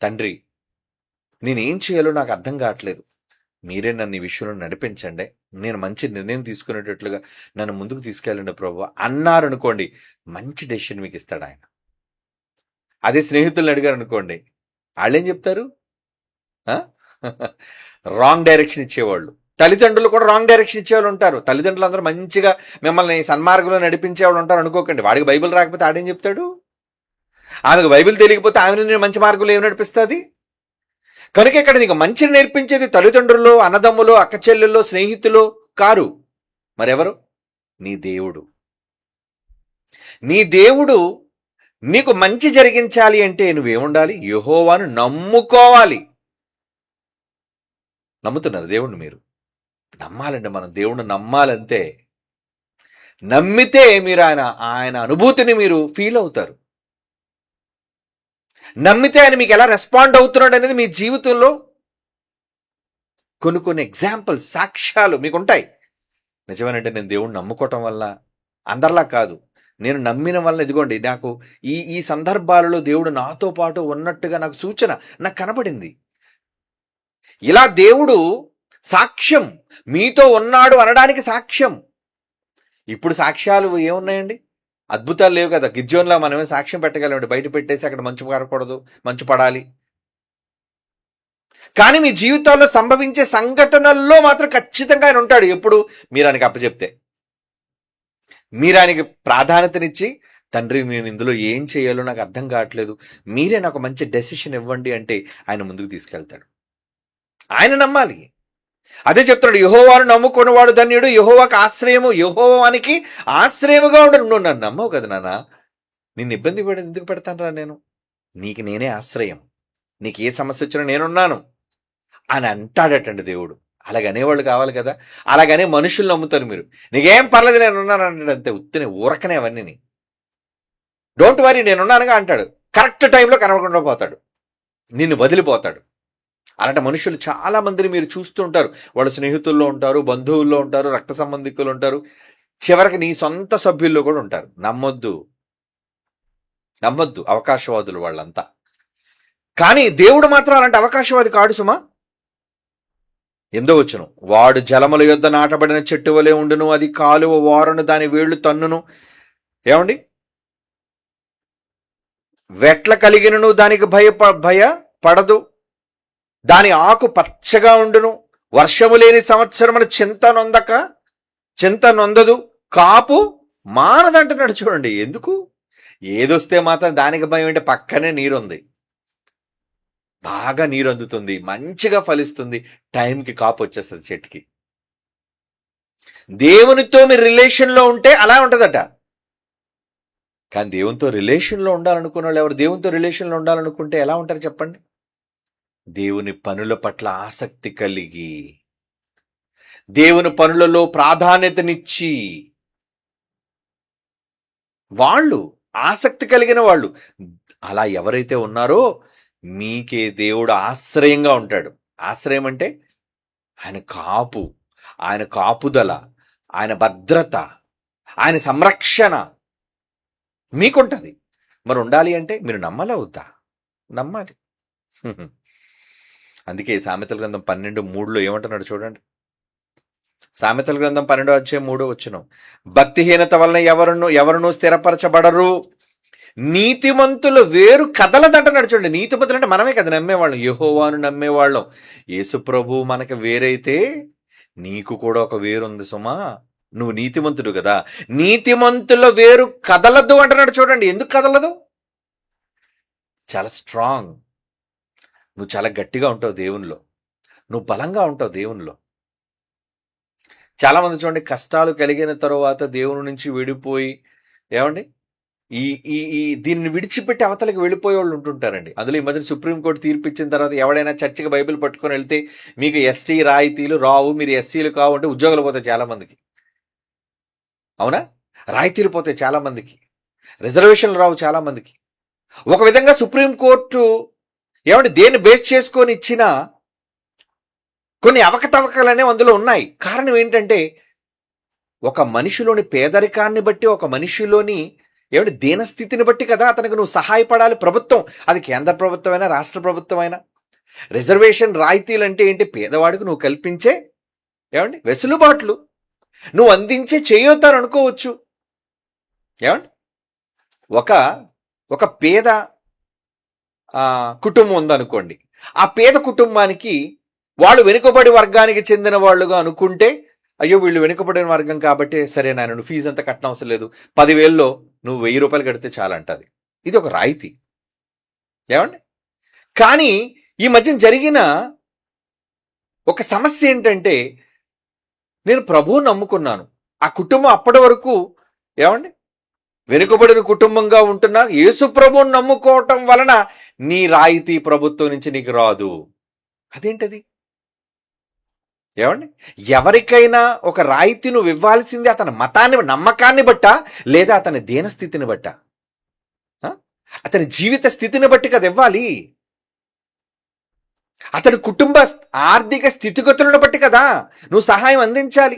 తండ్రి, నేనేం చేయాలో నాకు అర్థం కావట్లేదు, మీరే నన్ను ఈ విషయంలో నడిపించండి, నేను మంచి నిర్ణయం తీసుకునేటట్లుగా నన్ను ముందుకు తీసుకెళ్ళండి ప్రభువా అన్నారనుకోండి, మంచి డెసిషన్ మీకు ఇస్తాడు ఆయన. అదే స్నేహితులను అడిగారు అనుకోండి, వాళ్ళేం చెప్తారు? రాంగ్ డైరెక్షన్ ఇచ్చేవాళ్ళు. తల్లిదండ్రులు కూడా రాంగ్ డైరెక్షన్ ఇచ్చేవాళ్ళు ఉంటారు. తల్లిదండ్రులు అందరూ మంచిగా మిమ్మల్ని సన్మార్గంలో నడిపించేవాళ్ళు ఉంటారు అనుకోకండి. వాడికి బైబిల్ రాకపోతే ఆడేం చెప్తాడు? ఆమెకు బైబిల్ తెలియకపోతే ఆమెను నేను మంచి మార్గంలో ఏమి నడిపిస్తుంది? కనుక ఇక్కడ నీకు మంచిని నేర్పించేది తల్లిదండ్రులు, అన్నదమ్ములు, అక్క చెల్లెళ్ళు, స్నేహితులు కారు. మరెవరు? నీ దేవుడు. నీ దేవుడు నీకు మంచి జరిగించాలి అంటే నువ్వేముండాలి? యెహోవాను నమ్ముకోవాలి. నమ్ముతున్నారు దేవుణ్ణి? మీరు నమ్మాలండి. మనం దేవుణ్ణి నమ్మాలంతే. నమ్మితే మీరు ఆయన అనుభూతిని మీరు ఫీల్ అవుతారు. నమ్మితే ఆయన మీకు ఎలా రెస్పాండ్ అవుతున్నాడు అనేది మీ జీవితంలో కొన్ని ఎగ్జాంపుల్స్, సాక్ష్యాలు మీకు ఉంటాయి. నిజమేనంటే నేను దేవుణ్ణి నమ్ముకోవటం వల్ల, అందరిలా కాదు, నేను నమ్మిన వల్ల ఇదిగోండి నాకు ఈ సందర్భాలలో దేవుడు నాతో పాటు ఉన్నట్టుగా నాకు సూచన నాకు కనబడింది. ఇలా దేవుడు సాక్ష్యం మీతో ఉన్నాడు అనడానికి సాక్ష్యం. ఇప్పుడు సాక్ష్యాలు ఏమున్నాయండి? అద్భుతాలు లేవు కదా. గిద్యోన్లా మనమే సాక్ష్యం పెట్టగలమండి. బయట పెట్టేసి అక్కడ మంచు పడకూడదు, మంచు పడాలి. కానీ మీ జీవితాల్లో సంభవించే సంఘటనల్లో మాత్రం ఖచ్చితంగా ఆయన ఉంటాడు. ఎప్పుడు? మీరు ఆయనకి అప్పచెప్తే, మీరు ఆయనకి ప్రాధాన్యతనిచ్చి, తండ్రి నేను ఇందులో ఏం చేయాలో నాకు అర్థం కావట్లేదు, మీరే నాకు మంచి డెసిషన్ ఇవ్వండి అంటే ఆయన ముందుకు తీసుకెళ్తాడు. ఆయన నమ్మాలి. అదే చెప్తున్నాడు, యెహోవాను నమ్ముకున్నవాడు ధన్యుడు, యెహోవాకు ఆశ్రయము, యెహోవానికి ఆశ్రయముగా ఉండడు. నువ్వు నన్ను నమ్మవు కదా నాన్న, నిన్ను ఇబ్బంది ఎందుకు పెడతాను రా నేను, నీకు నేనే ఆశ్రయం, నీకు ఏ సమస్య వచ్చినా నేనున్నాను అని అంటాడటండి దేవుడు. అలాగనేవాళ్ళు కావాలి కదా. అలాగనే మనుషులు నమ్ముతారు. మీరు నీకేం పర్లేదు నేనున్నాను అంటాడు. అంతే, ఉత్తినే ఊరకనే అవన్నీ. డోంట్ వరీ నేనున్నానుగా అంటాడు. కరెక్ట్ టైంలో కనబడకుండా పోతాడు, నిన్ను వదిలిపోతాడు. అలాంటి మనుషులు చాలా మందిని మీరు చూస్తుంటారు. వాళ్ళు స్నేహితుల్లో ఉంటారు, బంధువుల్లో ఉంటారు, రక్త సంబంధికులు ఉంటారు, చివరికి నీ సొంత సభ్యుల్లో కూడా ఉంటారు. నమ్మొద్దు, అవకాశవాదులు వాళ్ళంతా. కానీ దేవుడు మాత్రం అలాంటి అవకాశవాది కాడు సుమా. 8వ వచనం, వాడు జలముల యొద్ద నాటబడిన చెట్టు వలె ఉండును, అది కాలువ వారను దాని వేళ్లు తన్నును. ఏమండి? వెట్ల కలిగినను దానికి భయపడదు, దాని ఆకు పచ్చగా ఉండును, వర్షము లేని సంవత్సరమున చింత నొందదు, కాపు మానదంటున్నాడు. చూడండి, ఎందుకు? ఏదొస్తే మాత్రం దానికి భయం అంటే పక్కనే నీరుంది, బాగా నీరు అందుతుంది, మంచిగా ఫలిస్తుంది, టైంకి కాపు వచ్చేస్తుంది చెట్టుకి. దేవునితో మీరు రిలేషన్లో ఉంటే అలా ఉంటుందట. కానీ దేవునితో రిలేషన్లో ఉండాలనుకున్న వాళ్ళు ఎవరు? దేవునితో రిలేషన్లో ఉండాలనుకుంటే ఎలా ఉంటారు చెప్పండి? దేవుని పనుల పట్ల ఆసక్తి కలిగి, దేవుని పనులలో ప్రాధాన్యతనిచ్చి, వాళ్ళు ఆసక్తి కలిగిన వాళ్ళు, అలా ఎవరైతే ఉన్నారో మీకే దేవుడు ఆశ్రయంగా ఉంటాడు. ఆశ్రయం అంటే ఆయన కాపు, ఆయన కాపుదల, ఆయన భద్రత, ఆయన సంరక్షణ మీకుంటుంది. మరి ఉండాలి అంటే మీరు నమ్మాలా వద్దా? నమ్మాలి. అందుకే సామెతల గ్రంథం 12:3లో ఏమంటున్నాడు చూడండి. సామెతల గ్రంథం 12:3 భక్తిహీనత వలన ఎవరును స్థిరపరచబడరు, నీతిమంతులు వేరు కదలదంటున్నాడు చూడండి. నీతిమంతులు అంటే మనమే కదా నమ్మేవాళ్ళం, యెహోవాను నమ్మేవాళ్ళం. యేసు ప్రభు మనకు వేరైతే నీకు కూడా ఒక వేరు ఉంది సుమా, నువ్వు నీతిమంతుడు కదా. నీతిమంతుల వేరు కదలదు అంటున్నాడు చూడండి. ఎందుకు కదలదు? చాలా స్ట్రాంగ్, నువ్వు చాలా గట్టిగా ఉంటావు దేవునిలో, నువ్వు బలంగా ఉంటావు దేవునిలో. చాలా మంది చూడండి, కష్టాలు కలిగిన తరువాత దేవుని నుంచి విడిపోయి, ఏమండి ఈ ఈ ఈ దీన్ని విడిచిపెట్టి అవతలకి వెళ్ళిపోయే వాళ్ళు ఉంటుంటారండి. అందులో ఈ మధ్యన సుప్రీంకోర్టు తీర్పు ఇచ్చిన తర్వాత ఎవడైనా చర్చికి బైబిల్ పట్టుకొని వెళ్తే మీకు ఎస్టీ రాయితీలు రావు, మీరు ఎస్సీలు కావు అంటే ఉద్యోగాలు పోతాయి చాలా మందికి. అవునా? రాయితీలు పోతాయి చాలా మందికి, రిజర్వేషన్లు రావు చాలా మందికి. ఒక విధంగా సుప్రీంకోర్టు ఏమంటే దేన్ని బేస్ చేసుకొని ఇచ్చిన కొన్ని అవకతవకలనే అందులో ఉన్నాయి. కారణం ఏంటంటే ఒక మనిషిలోని పేదరికాన్ని బట్టి, ఒక మనిషిలోని ఏమంటే దీనస్థితిని బట్టి కదా అతనికి నువ్వు సహాయపడాలి. ప్రభుత్వం, అది కేంద్ర ప్రభుత్వమైనా రాష్ట్ర ప్రభుత్వమైనా. రిజర్వేషన్ రాయితీలు అంటే ఏంటి? పేదవాడికి నువ్వు కల్పించే ఏమండి వెసులుబాట్లు, నువ్వు అందించే చేయూతారు అనుకోవచ్చు. ఏమండి ఒక పేద కుటుంబం ఉందనుకోండి, ఆ పేద కుటుంబానికి వాళ్ళు వెనుకబడి వర్గానికి చెందిన వాళ్ళుగా అనుకుంటే, అయ్యో వీళ్ళు వెనుకబడిన వర్గం కాబట్టి సరే నాయన నువ్వు ఫీజు అంతా కట్టనవసరం అవసరం లేదు, 10,000లో నువ్వు 1,000 రూపాయలు కడితే చాలా అంటది. ఇది ఒక రాయితీ. ఏమండి కానీ ఈ మధ్య జరిగిన ఒక సమస్య ఏంటంటే, నేను ప్రభువుని నమ్ముకున్నాను, ఆ కుటుంబం అప్పటి వరకు ఏమండి వెనుకబడిన కుటుంబంగా ఉంటున్నా, యేసు ప్రభువుని నమ్ముకోవటం వలన నీ రాయితీ ప్రభుత్వం నుంచి నీకు రాదు. అదేంటది? ఏమండి ఎవరికైనా ఒక రాయితీ నువ్వు ఇవ్వాల్సింది అతని మతాన్ని, నమ్మకాన్ని బట్టా, లేదా అతని దీనస్థితిని బట్టా? అతని జీవిత స్థితిని బట్టి కదా ఇవ్వాలి. అతని కుటుంబ ఆర్థిక స్థితిగతులను బట్టి కదా నువ్వు సహాయం అందించాలి.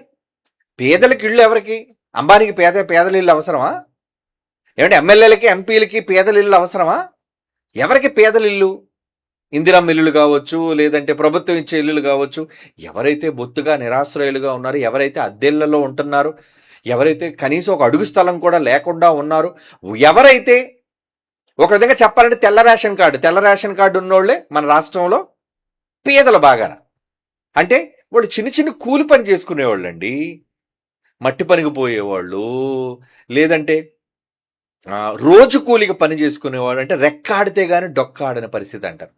పేదలకి ఇళ్ళు ఎవరికి? అంబానీకి పేదల ఇల్లు అవసరమా? ఏమంటే ఎమ్మెల్యేలకి ఎంపీలకి పేదల ఇల్లు అవసరమా? ఎవరికి పేదల ఇల్లు? ఇందిరమ్మ ఇల్లులు కావచ్చు, లేదంటే ప్రభుత్వం ఇచ్చే ఇల్లులు కావచ్చు. ఎవరైతే బొత్తుగా నిరాశ్రయులుగా ఉన్నారు, ఎవరైతే అద్దెళ్లలో ఉంటున్నారు, ఎవరైతే కనీసం ఒక అడుగు స్థలం కూడా లేకుండా ఉన్నారు, ఎవరైతే ఒక విధంగా చెప్పాలంటే తెల్ల రేషన్ కార్డు ఉన్నోళ్లే మన రాష్ట్రంలో పేదల బాగాన. అంటే వాళ్ళు చిన్న చిన్న కూలి పని చేసుకునేవాళ్ళు అండి, మట్టి పనికి పోయేవాళ్ళు, లేదంటే రోజు కూలికి పని చేసుకునేవాడు. అంటే రెక్కాడితే గాని డొక్కాడని పరిస్థితి అంటారు.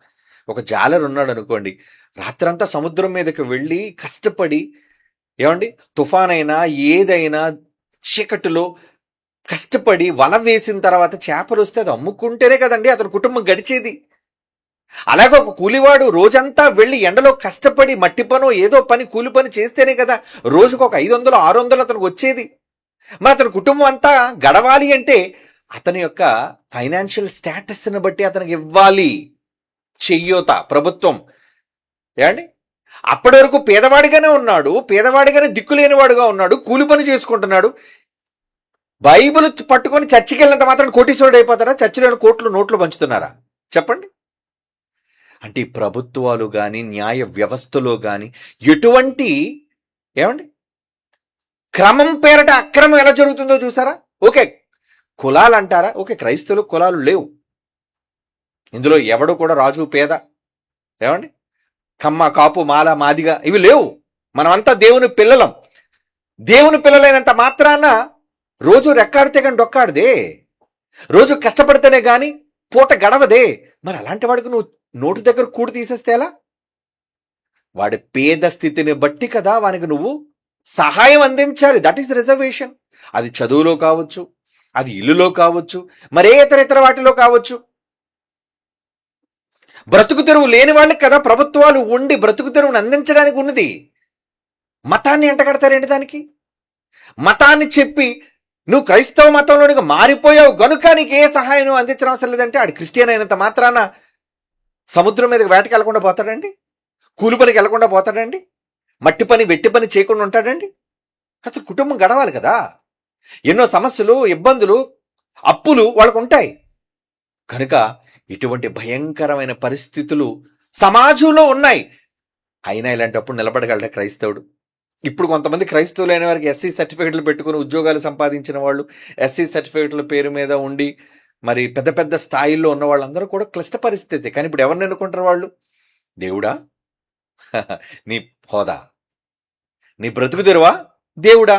ఒక జాలర్ ఉన్నాడు అనుకోండి, రాత్రంతా సముద్రం మీదకి వెళ్ళి కష్టపడి, ఏమండి తుఫానైనా ఏదైనా చీకటిలో కష్టపడి వల వేసిన తర్వాత చేపలు వస్తే అది అమ్ముకుంటేనే కదండి అతని కుటుంబం గడిచేది. అలాగే ఒక కూలివాడు రోజంతా వెళ్ళి ఎండలో కష్టపడి మట్టి పనో ఏదో పని కూలి పని చేస్తేనే కదా రోజుకు ఒక 500 600 అతనికి వచ్చేది. మరి అతని కుటుంబం అంతా గడవాలి అంటే అతని యొక్క ఫైనాన్షియల్ స్టేటస్ని బట్టి అతనికి ఇవ్వాలి చెయ్యోత ప్రభుత్వం. ఏమండి అప్పటి వరకు పేదవాడిగానే ఉన్నాడు, పేదవాడిగానే దిక్కులేనివాడుగా ఉన్నాడు, కూలి పని చేసుకుంటున్నాడు. బైబిల్ పట్టుకొని చర్చికి వెళ్ళినంత మాత్రం కోటీశ్వరుడు అయిపోతారా? చర్చిలోని కోట్లు నోట్లు పంచుతున్నారా? చెప్పండి. అంటే ఈ ప్రభుత్వాలు కానీ న్యాయ వ్యవస్థలో కానీ ఎటువంటి ఏమండి క్రమం పేరట అక్రమం ఎలా జరుగుతుందో చూసారా? ఓకే కులాలు అంటారా? ఓకే క్రైస్తవులు కులాలు లేవు, ఇందులో ఎవడు కూడా రాజు పేద, ఏమండి కమ్మ కాపు మాల మాదిగా ఇవి లేవు. మనమంతా దేవుని పిల్లలం. దేవుని పిల్లలైనంత మాత్రాన రోజు రెక్కాడితే కానీ డొక్కాడదే, రోజు కష్టపడితేనే కానీ పూట గడవదే. మరి అలాంటి వాడికి నువ్వు నోటు దగ్గర కూడి తీసేస్తే ఎలా? వాడి పేద స్థితిని బట్టి కదా వానికి నువ్వు సహాయం అందించాలి. That is reservation. అది చదువులో కావచ్చు, అది ఇల్లులో కావచ్చు, మరే ఇతర వాటిలో కావచ్చు. బ్రతుకు తెరువు లేని వాళ్ళకి కదా ప్రభుత్వాలు ఉండి బ్రతుకు తెరువును అందించడానికి ఉన్నది. మతాన్ని ఎంటగడతారేంటి దానికి? మతాన్ని చెప్పి నువ్వు క్రైస్తవ మతంలోనికి మారిపోయావు గనుక నీకు ఏ సహాయం అందించడం అవసరం లేదంటే ఆడు క్రిస్టియన్ అయినంత మాత్రాన సముద్రం మీదకి వేటకి వెళ్లకుండా పోతాడండి? కూలి పనికి వెళ్లకుండా పోతాడండి? మట్టి పని వెట్టి పని చేయకుండా ఉంటాడండి? అసలు కుటుంబం గడవాలి కదా. ఎన్నో సమస్యలు, ఇబ్బందులు, అప్పులు వాళ్ళకు ఉంటాయి. కనుక ఇటువంటి భయంకరమైన పరిస్థితులు సమాజంలో ఉన్నాయి. అయినా ఇలాంటప్పుడు నిలబడగలడా క్రైస్తవుడు? ఇప్పుడు కొంతమంది క్రైస్తవులైన వారికి ఎస్సీ సర్టిఫికెట్లు పెట్టుకుని ఉద్యోగాలు సంపాదించిన వాళ్ళు, ఎస్సీ సర్టిఫికెట్ల పేరు మీద ఉండి మరి పెద్ద పెద్ద స్థాయిల్లో ఉన్న వాళ్ళందరూ కూడా క్లిష్ట పరిస్థితి. కానీ ఇప్పుడు ఎవరిని ఎన్నుకుంటారు వాళ్ళు? దేవుడా? నీ హోదా, నీ బ్రతుకు తెరువా? దేవుడా?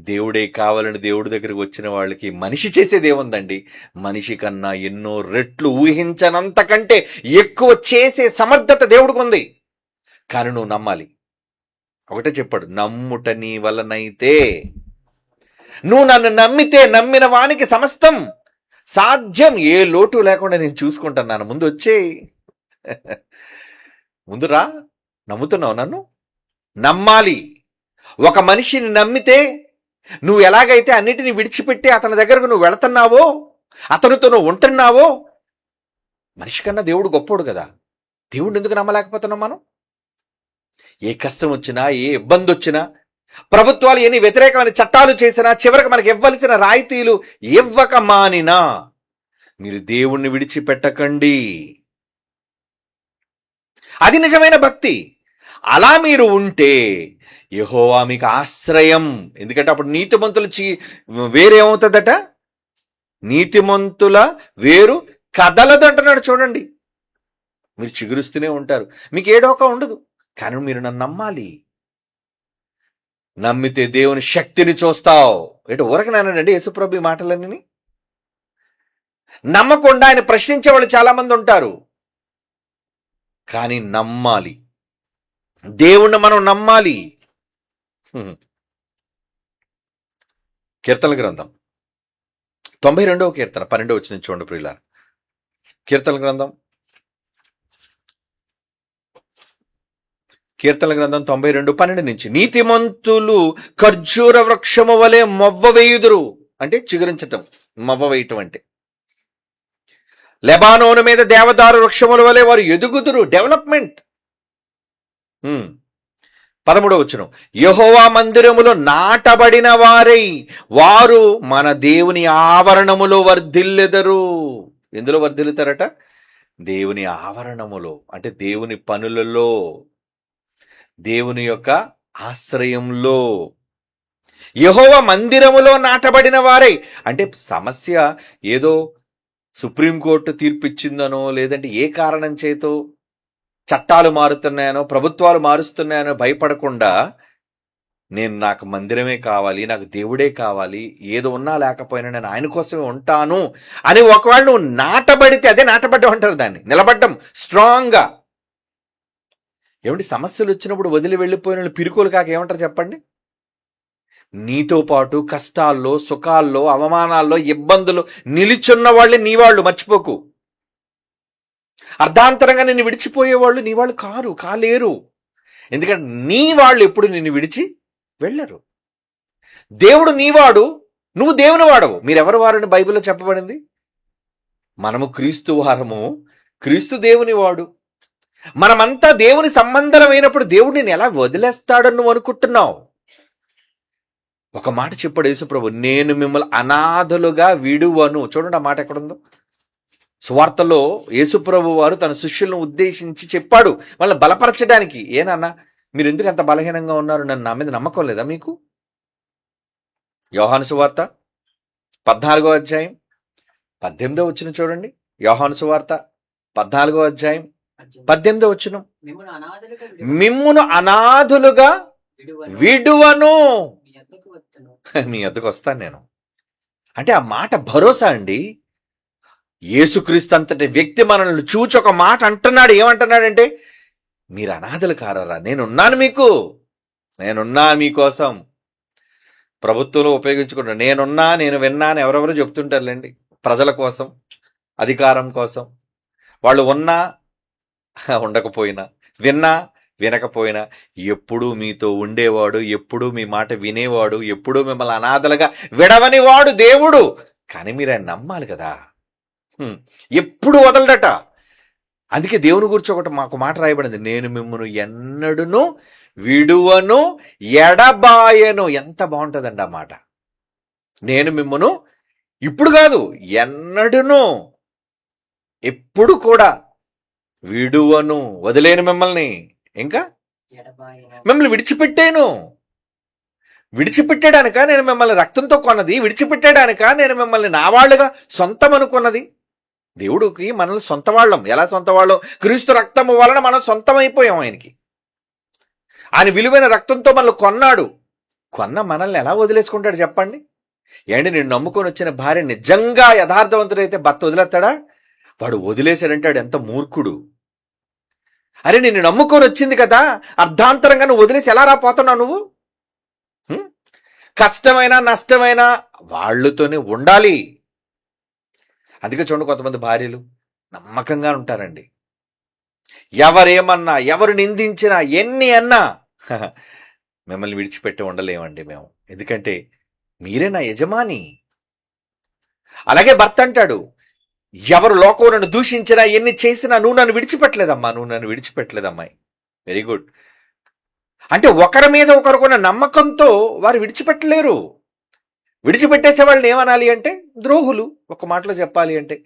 దేవుడే కావాలని దేవుడి దగ్గరికి వచ్చిన వాళ్ళకి మనిషి చేసేదేముందండి? మనిషి కన్నా ఎన్నో రెట్లు ఊహించనంతకంటే ఎక్కువ చేసే సమర్థత దేవుడికి ఉంది. కానీ నువ్వు నమ్మాలి. ఒకటే చెప్పాడు, నమ్ముట నీ వలనైతే. నువ్వు నన్ను నమ్మితే నమ్మిన వానికి సమస్తం సాధ్యం. ఏ లోటు లేకుండా నేను చూసుకుంటున్నాను. ముందు వచ్చేయి, ముందు రా. నమ్ముతున్నావు నన్ను? నమ్మాలి. ఒక మనిషిని నమ్మితే నువ్వు ఎలాగైతే అన్నిటిని విడిచిపెట్టి అతని దగ్గరకు నువ్వు వెళుతున్నావో, అతనితో నువ్వు ఉంటున్నావో, మనిషి కన్నా దేవుడు గొప్పోడు కదా. దేవుడు ఎందుకు నమ్మలేకపోతున్నాం మనం? ఏ కష్టం వచ్చినా, ఏ ఇబ్బంది వచ్చినా, ప్రభుత్వాలు ఎన్ని వ్యతిరేకమైన చట్టాలు చేసినా, చివరికి మనకి ఇవ్వాల్సిన రాయితీలు ఇవ్వక మానినా మీరు దేవుణ్ణి విడిచిపెట్టకండి. అది నిజమైన భక్తి. అలా మీరు ఉంటే యెహోవా మీకు ఆశ్రయం. ఎందుకంటే అప్పుడు నీతిమంతుల వేరేమవుతుందట? నీతిమంతుల వేరు కదలదు అంటున్నాడు. చూడండి, మీరు చిగురుస్తూనే ఉంటారు, మీకు ఏడోక ఉండదు. కానీ మీరు నన్ను నమ్మాలి. నమ్మితే దేవుని శక్తిని చూస్తావు. ఏటో ఊరకనేనండి యేసుప్రభు మాటలన్నీ. నమ్మకుండా ఆయన ప్రశ్నించే వాళ్ళు చాలా మంది ఉంటారు. కానీ నమ్మాలి, దేవుణ్ణి మనం నమ్మాలి. కీర్తనల గ్రంథం 92వ కీర్తన 12వ వచనం చూడండి ప్రియులారా. కీర్తనల గ్రంథం 92:12 నుంచి, నీతిమంతులు ఖర్జూర వృక్షము వలె మొవ్వ వేయుదురు. అంటే చిగురించటం, మొవ్వ వేయటం అంటే. లెబానోను మీద దేవదారు వృక్షముల వలె వారు ఎదుగుదురు. డెవలప్మెంట్. 13వ వచనం, యెహోవా మందిరములో నాటబడిన వారై వారు మన దేవుని ఆవరణములో వర్ధిల్లెదరు. ఎందులో వర్ధిల్లుతారట? దేవుని ఆవరణములో. అంటే దేవుని పనులలో, దేవుని యొక్క ఆశ్రయంలో. యెహోవా మందిరములో నాటబడిన వారై అంటే సమస్య ఏదో సుప్రీంకోర్టు తీర్పిచ్చిందనో, లేదంటే ఏ కారణం చేతో చట్టాలు మారుతున్నాయనో, ప్రభుత్వాలు మారుస్తున్నాయనో భయపడకుండా, నాకు మందిరమే కావాలి, నాకు దేవుడే కావాలి, ఏదో ఉన్నా లేకపోయినా నేను ఆయన కోసమే ఉంటాను అని ఒకవేళ నువ్వు నాటబడితే, అదే నాటబడ్డం అంటారు దాన్ని, నిలబడ్డం స్ట్రాంగ్గా. ఏమంటే సమస్యలు వచ్చినప్పుడు వదిలి వెళ్ళిపోయిన పిరుకోలు కాక ఏమంటారు చెప్పండి? నీతో పాటు కష్టాల్లో, సుఖాల్లో, అవమానాల్లో, ఇబ్బందులు నిలిచున్న వాళ్ళే నీ వాళ్ళు. మర్చిపోకు. అర్ధాంతరంగా నిన్ను విడిచిపోయేవాళ్ళు నీ వాళ్ళు కాలేరు. ఎందుకంటే నీ వాళ్ళు ఎప్పుడు నిన్ను విడిచి వెళ్ళరు. దేవుడు నీవాడు, నువ్వు దేవుని వాడవు. మీరెవరు వారని బైబిల్లో చెప్పబడింది? మనము క్రీస్తు వారము, క్రీస్తు దేవుని వాడు. మనమంతా దేవుని సంబంధమైనప్పుడు దేవుడు నేను ఎలా వదిలేస్తాడని నువ్వు అనుకుంటున్నావు? ఒక మాట చెప్పాడు యేసుప్రభు, నేను మిమ్మల్ని అనాథలుగా విడువను. చూడండి ఆ మాట ఎక్కడుందో. సువార్తలో యేసుప్రభు వారు తన శిష్యులను ఉద్దేశించి చెప్పాడు, వాళ్ళని బలపరచడానికి. ఏనన్నా మీరు ఎందుకు అంత బలహీనంగా ఉన్నారు? నా మీద నమ్మకం లేదా మీకు? యోహాను సువార్త 14వ అధ్యాయం 18వ వచనం చూడండి. యోహాను సువార్త 14వ అధ్యాయం 18వ వచనం, మిమ్మును అనాథులుగా విడువను, మీ వద్దకు వస్తాను నేను. అంటే ఆ మాట భరోసా అండి. యేసుక్రీస్తు అంతటి వ్యక్తి మనల్ని చూచి ఒక మాట అంటున్నాడు. ఏమంటున్నాడంటే, మీరు అనాథలు కారారా, నేనున్నాను మీకు. నేనున్నా మీకోసం. ప్రభుత్వంలో ఉపయోగించుకుంటారు. నేనున్నా, నేను విన్నా అని ఎవరెవరో చెప్తుంటారులేండి. ప్రజల కోసం, అధికారం కోసం. వాళ్ళు ఉన్నా ఉండకపోయినా, విన్నా వినకపోయినా ఎప్పుడూ మీతో ఉండేవాడు, ఎప్పుడూ మీ మాట వినేవాడు, ఎప్పుడూ మిమ్మల్ని అనాథలుగా విడవని వాడు దేవుడు. కానీ మీరు ఆయన నమ్మాలి కదా. ఎప్పుడు వదలడట. అందుకే దేవుని గురించి ఒకటి మాకు మాట రాయబడింది, నేను మిమ్మల్ని ఎన్నడును విడువను ఎడబాయను. ఎంత బాగుంటుందండి ఆ మాట. నేను మిమ్మను ఇప్పుడు కాదు, ఎన్నడును, ఎప్పుడు కూడా విడువను, వదిలేను మిమ్మల్ని, ఇంకా మిమ్మల్ని విడిచిపెట్టాను. విడిచిపెట్టడానిక నేను మిమ్మల్ని రక్తంతో కొన్నది? విడిచిపెట్టడానిక నేను మిమ్మల్ని నా వాళ్ళుగా సొంతం అనుకున్నది? దేవుడికి మనల్ని సొంత వాళ్ళం. ఎలా సొంత వాళ్ళం? క్రీస్తు రక్తము వలన మనం సొంతం అయిపోయాం ఆయనకి. ఆయన విలువైన రక్తంతో మనల్ని కొన్నాడు. కొన్న మనల్ని ఎలా వదిలేసుకుంటాడు చెప్పండి? ఏంటి, నేను నమ్ముకొని వచ్చిన భార్య నిజంగా యథార్థవంతుడైతే భర్త వదిలేస్తాడా? వాడు వదిలేశాడంటాడు. ఎంత మూర్ఖుడు. అరే, నిన్ను నమ్ముకొని వచ్చింది కదా, అర్ధాంతరంగా నువ్వు వదిలేసి ఎలా రాపోతున్నావు నువ్వు? కష్టమైనా నష్టమైనా వాళ్ళతోనే ఉండాలి. అందుకే చూడండి, కొంతమంది భార్యలు నమ్మకంగా ఉంటారండి. ఎవరేమన్నా, ఎవరు నిందించినా, ఎన్ని అన్నా మిమ్మల్ని విడిచిపెట్టి ఉండలేమండి మేము. ఎందుకంటే మీరే నా యజమాని. అలాగే భర్త అంటాడు, ఎవరు లోకం నన్ను దూషించినా, ఎన్ని చేసినా నువ్వు నన్ను విడిచిపెట్టలేదమ్మా, నువ్వు నన్ను విడిచిపెట్టలేదమ్మాయి. Very good. అంటే ఒకరి మీద ఒకరుకున్న నమ్మకంతో వారు విడిచిపెట్టలేరు. విడిచిపెట్టేసే వాళ్ళని ఏమనాలి అంటే ద్రోహులు. ఒక మాటలో చెప్పాలి అంటే,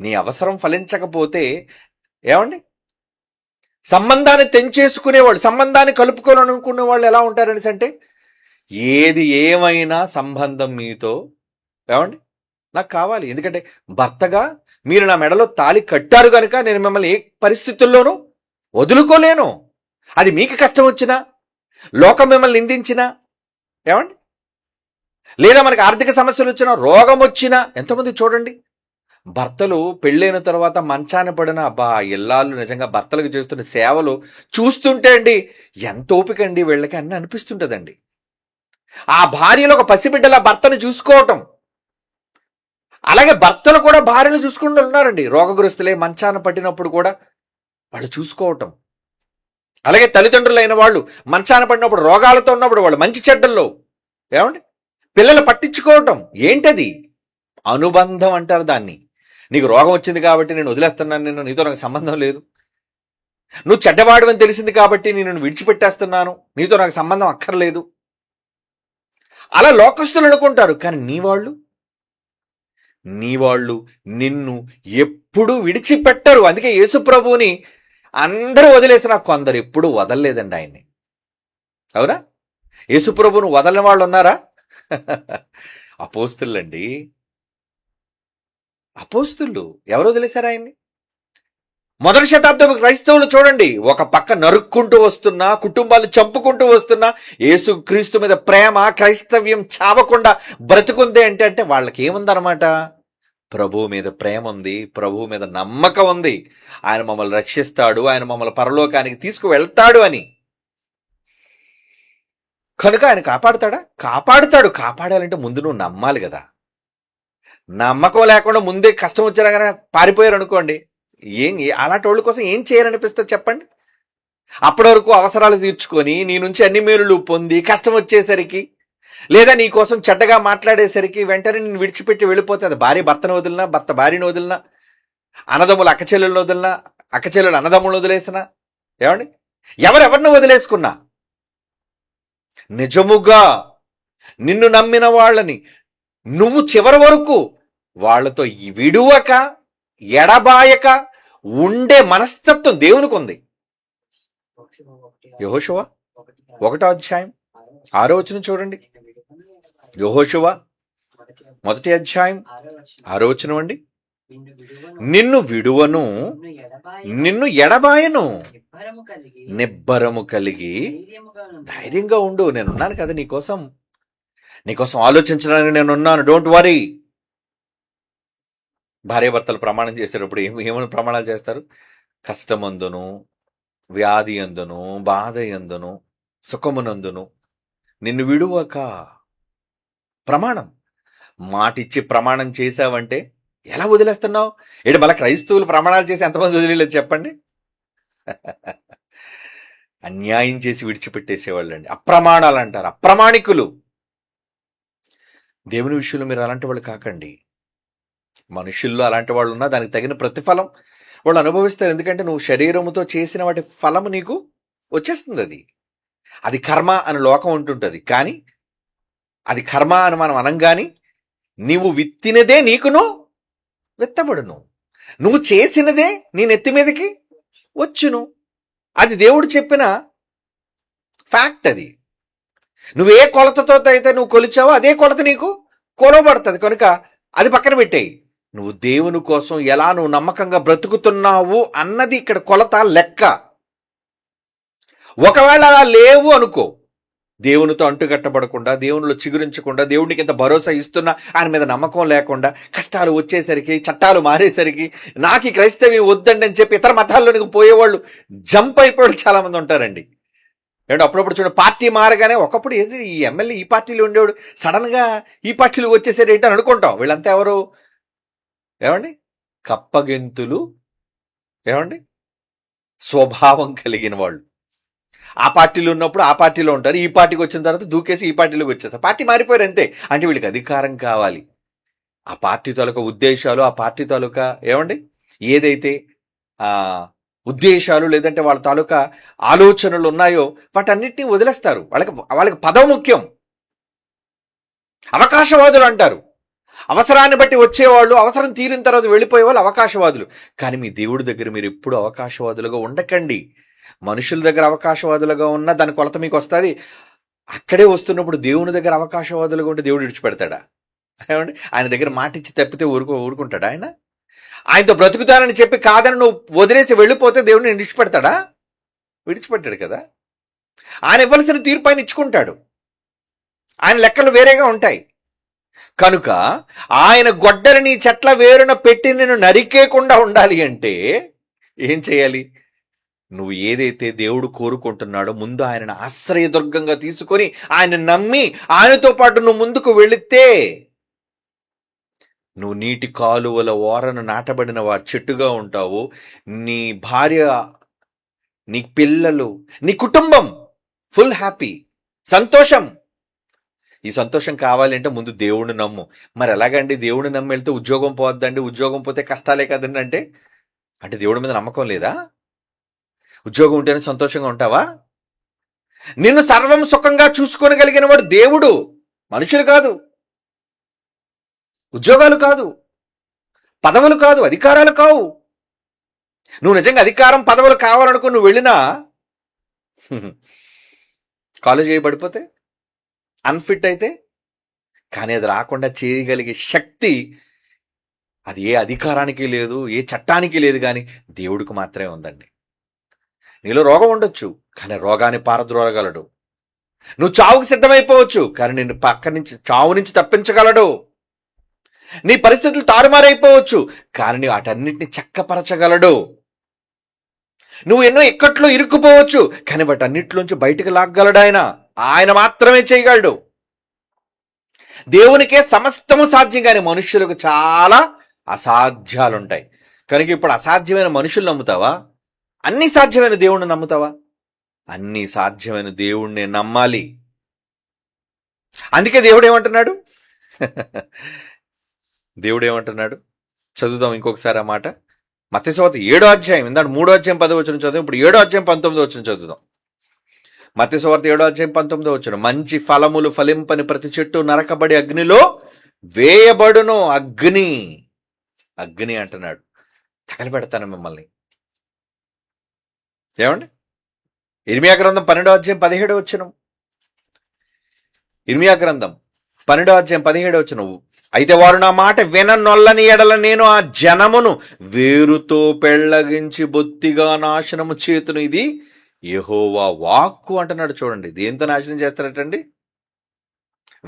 నీ అవసరం ఫలించకపోతే ఏమండి, సంబంధాన్ని తెంచేసుకునేవాళ్ళు, సంబంధాన్ని కలుపుకోవాలనుకునే వాళ్ళు ఎలా ఉంటారనేసి అంటే, ఏది ఏమైనా సంబంధం మీతో ఏమండి నాకు కావాలి. ఎందుకంటే భర్తగా మీరు నా మెడలో తాళి కట్టారు కనుక నేను మిమ్మల్ని ఏ పరిస్థితుల్లోనూ వదులుకోలేను. అది మీకు కష్టం వచ్చినా, లోకం మిమ్మల్ని నిందించినా, ఏమండి, లేదా మనకి ఆర్థిక సమస్యలు వచ్చినా, రోగం వచ్చినా. ఎంతమంది చూడండి, భర్తలు పెళ్ళైన తర్వాత మంచాన పడిన ఇల్లాలు నిజంగా భర్తలకు చేస్తున్న సేవలు చూస్తుంటే అండి, ఎంత ఓపిక అండి వీళ్ళకి అన్నీ అనిపిస్తుంటుందండి. ఆ భార్యలో ఒక పసిబిడ్డల భర్తను చూసుకోవటం. అలాగే భర్తలు కూడా భార్యను చూసుకుంటూ ఉన్నారండి. రోగగ్రస్తులే మంచాన పట్టినప్పుడు కూడా వాళ్ళు చూసుకోవటం. అలాగే తల్లిదండ్రులైన వాళ్ళు మంచాన పడినప్పుడు, రోగాలతో ఉన్నప్పుడు వాళ్ళు మంచి చెడ్డల్లో ఏమండి పిల్లలు పట్టించుకోవటం. ఏంటది? అనుబంధం అంటారు దాన్ని. నీకు రోగం వచ్చింది కాబట్టి నేను వదిలేస్తున్నాను, నీతో నాకు సంబంధం లేదు. నువ్వు చెడ్డవాడు అని తెలిసింది కాబట్టి నేను విడిచిపెట్టేస్తున్నాను, నీతో నాకు సంబంధం అక్కర్లేదు. అలా లోకస్తులు అనుకుంటారు. కానీ నీ వాళ్ళు నిన్ను ఎప్పుడు విడిచిపెట్టరు. అందుకే యేసు ప్రభువుని అందరూ వదిలేసిన కొందరు ఎప్పుడు వదలలేదండి ఆయన్ని. అవునా? యేసు ప్రభువును వదలని వాళ్ళు ఉన్నారా? అపోస్తులండి. అపోస్తులు ఎవరు వదిలేశారు ఆయన్ని? మొదటి శతాబ్దపు క్రైస్తవులు చూడండి, ఒక పక్క నరుక్కుంటూ వస్తున్నా, కుటుంబాలు చంపుకుంటూ వస్తున్నా, యేసు క్రీస్తు మీద ప్రేమ, క్రైస్తవ్యం చావకుండా బ్రతుకుంది అంటే వాళ్ళకి ఏముందన్నమాట? ప్రభువు మీద ప్రేమ ఉంది, ప్రభువు మీద నమ్మకం ఉంది. ఆయన మమ్మల్ని రక్షిస్తాడు, ఆయన మమ్మల్ని పరలోకానికి తీసుకువెళ్తాడు అని. కనుక ఆయన కాపాడుతాడు. కాపాడాలంటే ముందు నువ్వు నమ్మాలి కదా. నమ్మకం లేకుండా ముందే కష్టం వచ్చారా కానీ పారిపోయారు అనుకోండి, అలాంటి వాళ్ళ కోసం ఏం చేయాలనిపిస్తుంది చెప్పండి? అప్పటి వరకు అవసరాలు తీర్చుకొని నీ నుంచి అన్ని మేలులు పొంది కష్టం వచ్చేసరికి, లేదా నీ కోసం చెడ్డగా మాట్లాడేసరికి వెంటనే నేను విడిచిపెట్టి వెళ్ళిపోతే, అది భార్య భర్తను వదిలినా, భర్త భార్యను వదిలినా, అన్నదమ్ములు అక్కచెల్లెలను వదిలినా, అక్కచెల్లెలు అన్నదమ్ములు వదిలేసినా, ఏమండి, ఎవరెవరిని వదిలేసుకున్నా, నిజముగా నిన్ను నమ్మిన వాళ్ళని నువ్వు చివరి వరకు వాళ్ళతో విడువక ఎడబాయక ఉండే మనస్తత్వం దేవునికి ఉంది. యెహోషువ 1వ అధ్యాయం 6వ వచనం చూడండి. యెహోషువ 1వ అధ్యాయం 6వ వచనం అండి. నిన్ను విడువను, నిన్ను ఎడబాయను, నిబ్బరము కలిగి ధైర్యంగా ఉండు. నేనున్నాను కదా నీకోసం ఆలోచించడానికి నేనున్నాను. Don't worry. భార్యాభర్తలు ప్రమాణం చేసేటప్పుడు ఏమని ప్రమాణాలు చేస్తారు? కష్టమందును, వ్యాధి అందును, బాధ ఎందును, సుఖమునందును నిన్ను విడువక. ప్రమాణం. మాటిచ్చి ప్రమాణం చేశావంటే ఎలా వదిలేస్తున్నావు? ఏంటి మళ్ళీ క్రైస్తవులు ప్రమాణాలు చేసి ఎంతమంది వదిలేదు చెప్పండి? అన్యాయం చేసి విడిచిపెట్టేసేవాళ్ళు అండి. అప్రమాణాలు అంటారు, అప్రమాణికులు. దేవుని విషయంలో మీరు అలాంటి వాళ్ళు కాకండి. మనుషుల్లో అలాంటి వాళ్ళు ఉన్నా దానికి తగిన ప్రతిఫలం వాళ్ళు అనుభవిస్తారు. ఎందుకంటే నువ్వు శరీరముతో చేసిన వాటి ఫలము నీకు వచ్చేస్తుంది. అది కర్మ అని లోకం ఉంటుంటుంది. కానీ అది కర్మ అని మనం అనంగాని నీవు విత్తినదే నీకును విత్తబడును, నువ్వు చేసినదే నీ నెత్తి మీదకి వచ్చును. అది దేవుడు చెప్పిన ఫ్యాక్ట్. అది నువ్వే కొలతతో అయితే నువ్వు కొలిచావో అదే కొలత నీకు కొలవబడుతుంది. కనుక అది పక్కన పెట్టేయి. నువ్వు దేవుని కోసం ఎలా నువ్వు నమ్మకంగా బ్రతుకుతున్నావు అన్నది ఇక్కడ కొలత, లెక్క. ఒకవేళ అలా లేవు అనుకో, దేవునితో అంటుకట్టబడకుండా, దేవునిలో చిగురించకుండా, దేవునికి ఇంత భరోసా ఇస్తున్నా ఆయన మీద నమ్మకం లేకుండా, కష్టాలు వచ్చేసరికి, చట్టాలు మారేసరికి నాకు ఈ క్రైస్తవ్యం వద్దండి అని చెప్పి ఇతర మతాల్లోనికి పోయేవాళ్ళు జంప్ అయిపోయాడు చాలా మంది ఉంటారండి. ఏమంటే అప్పుడప్పుడు చూడండి, పార్టీ మారగానే ఒకప్పుడు ఏది ఈ ఎమ్మెల్యే ఈ పార్టీలో ఉండేవాడు సడన్గా ఈ పార్టీలో వచ్చేసరి ఏంటని అనుకుంటాం. వీళ్ళంతా ఎవరు? ఏమండి, కప్పగెంతులు, ఏమండి, స్వభావం కలిగిన వాళ్ళు. ఆ పార్టీలో ఉన్నప్పుడు ఆ పార్టీలో ఉంటారు, ఈ పార్టీకి వచ్చిన తర్వాత దూకేసి ఈ పార్టీలోకి వచ్చేస్తారు. పార్టీ మారిపోయారు అంతే. అంటే వీళ్ళకి అధికారం కావాలి. ఆ పార్టీ తాలూకా ఉద్దేశాలు, ఆ పార్టీ తాలూకా ఏమండి ఏదైతే ఉద్దేశాలు లేదంటే వాళ్ళ తాలూకా ఆలోచనలు ఉన్నాయో వాటన్నిటినీ వదిలేస్తారు. వాళ్ళకి పదవి ముఖ్యం. అవకాశవాదులు అంటారు. అవసరాన్ని బట్టి వచ్చేవాళ్ళు, అవసరం తీరిన తర్వాత వెళ్ళిపోయే వాళ్ళు అవకాశవాదులు. కానీ మీ దేవుడి దగ్గర మీరు ఎప్పుడు అవకాశవాదులుగా ఉండకండి. మనుషుల దగ్గర అవకాశవాదులుగా ఉన్నా దాని కొలత మీకు వస్తుంది. అక్కడే వస్తున్నప్పుడు దేవుని దగ్గర అవకాశవాదులుగా ఉంటే దేవుడు విడిచిపెడతాడా? ఏమండి, ఆయన దగ్గర మాట ఇచ్చి తప్పితే ఊరుకుంటాడా? ఆయనతో బ్రతుకుతానని చెప్పి కాదని నువ్వు వదిలేసి వెళ్ళిపోతే దేవుడిని విడిచిపెడతాడా? విడిచిపెట్టాడు కదా. ఆయన ఇవ్వాల్సిన తీర్పు ఆయన ఇచ్చుకుంటాడు. ఆయన లెక్కలు వేరేగా ఉంటాయి. కనుక ఆయన గొడ్డలిని చెట్ల వేరున పెట్టి నేను నరికేయకుండా ఉండాలి అంటే ఏం చేయాలి? నువ్వు ఏదైతే దేవుడు కోరుకుంటున్నాడో ముందు ఆయనను ఆశ్రయదుర్గంగా తీసుకొని ఆయన నమ్మి ఆయనతో పాటు నువ్వు ముందుకు వెళితే నువ్వు నీటి కాలువల ఓరను నాటబడిన వారి చెట్టుగా ఉంటావు. నీ భార్య, నీ పిల్లలు, నీ కుటుంబం ఫుల్ హ్యాపీ, సంతోషం. ఈ సంతోషం కావాలి అంటే ముందు దేవుడిని నమ్ము. మరి ఎలాగండి దేవుడిని నమ్మి వెళ్తే ఉద్యోగం పోద్దండి, ఉద్యోగం పోతే కష్టాలే కదండి అంటే దేవుడి మీద నమ్మకం లేదా? ఉద్యోగం ఉంటేనే సంతోషంగా ఉంటావా? నిన్ను సర్వం సుఖంగా చూసుకోగలిగిన వాడు దేవుడు, మనుషులు కాదు, ఉద్యోగాలు కాదు, పదవులు కాదు, అధికారాలు కావు. నువ్వు నిజంగా అధికారం పదవులు కావాలనుకో నువ్వు వెళ్ళినా కాలేజ్ చేయబడిపోతే, అన్ఫిట్ అయితే, కానీ అది రాకుండా చేయగలిగే శక్తి అది ఏ అధికారానికి లేదు, ఏ చట్టానికి లేదు, కానీ దేవుడికి మాత్రమే ఉందండి. నీలో రోగం ఉండొచ్చు, కానీ రోగాన్ని పారద్రోలగలడు. నువ్వు చావుకు సిద్ధమైపోవచ్చు, కానీ నిన్ను పక్క నుంచి చావు నుంచి తప్పించగలడు. నీ పరిస్థితులు తారుమారైపోవచ్చు, కానీ వాటన్నిటిని చక్కపరచగలడు. నువ్వు ఎన్నో ఇక్కట్లో ఇరుక్కుపోవచ్చు, కానీ వాటన్నిటిలోంచి బయటకు లాగ్గలడు. ఆయన మాత్రమే చేయగలడు. దేవునికే సమస్తము సాధ్యం, కానీ మనుష్యులకు చాలా అసాధ్యాలుంటాయి. కనుక ఇప్పుడు అసాధ్యమైన మనుషులు నమ్ముతావా? అన్ని సాధ్యమైన దేవుణ్ణి నమ్ముతావా? అన్ని సాధ్యమైన దేవుణ్ణి నమ్మాలి. అందుకే దేవుడు ఏమంటున్నాడు? దేవుడు ఏమంటున్నాడు చదువుదాం ఇంకొకసారి ఆ మాట. మత్తయి సువార్త 7వ అధ్యాయం, ఇందాక 3వ అధ్యాయం 10వ వచనం చదువు, ఇప్పుడు 7వ అధ్యాయం 19వ వచనం చదువుదాం. మత్తయి సువార్త 7వ అధ్యాయం 19వ వచనం. మంచి ఫలములు ఫలింపని ప్రతి చెట్టు నరకబడి అగ్నిలో వేయబడును. అగ్ని అంటున్నాడు. తగలబెడతాను మిమ్మల్ని. ఏమండి, ఇర్మియా గ్రంథం 12వ అధ్యాయం 17వ వచనం. ఇర్మియా గ్రంథం 12వ అధ్యాయం 17వ వచనం. అయితే వారు నా మాట విననొల్లని ఎడల నేను ఆ జనమును వేరుతో పెళ్లగించి బొత్తిగా నాశనము చేతును. ఇది యెహోవా వాక్కు అంటున్నాడు. చూడండి, దేంతో నాశనం చేస్తారటండి?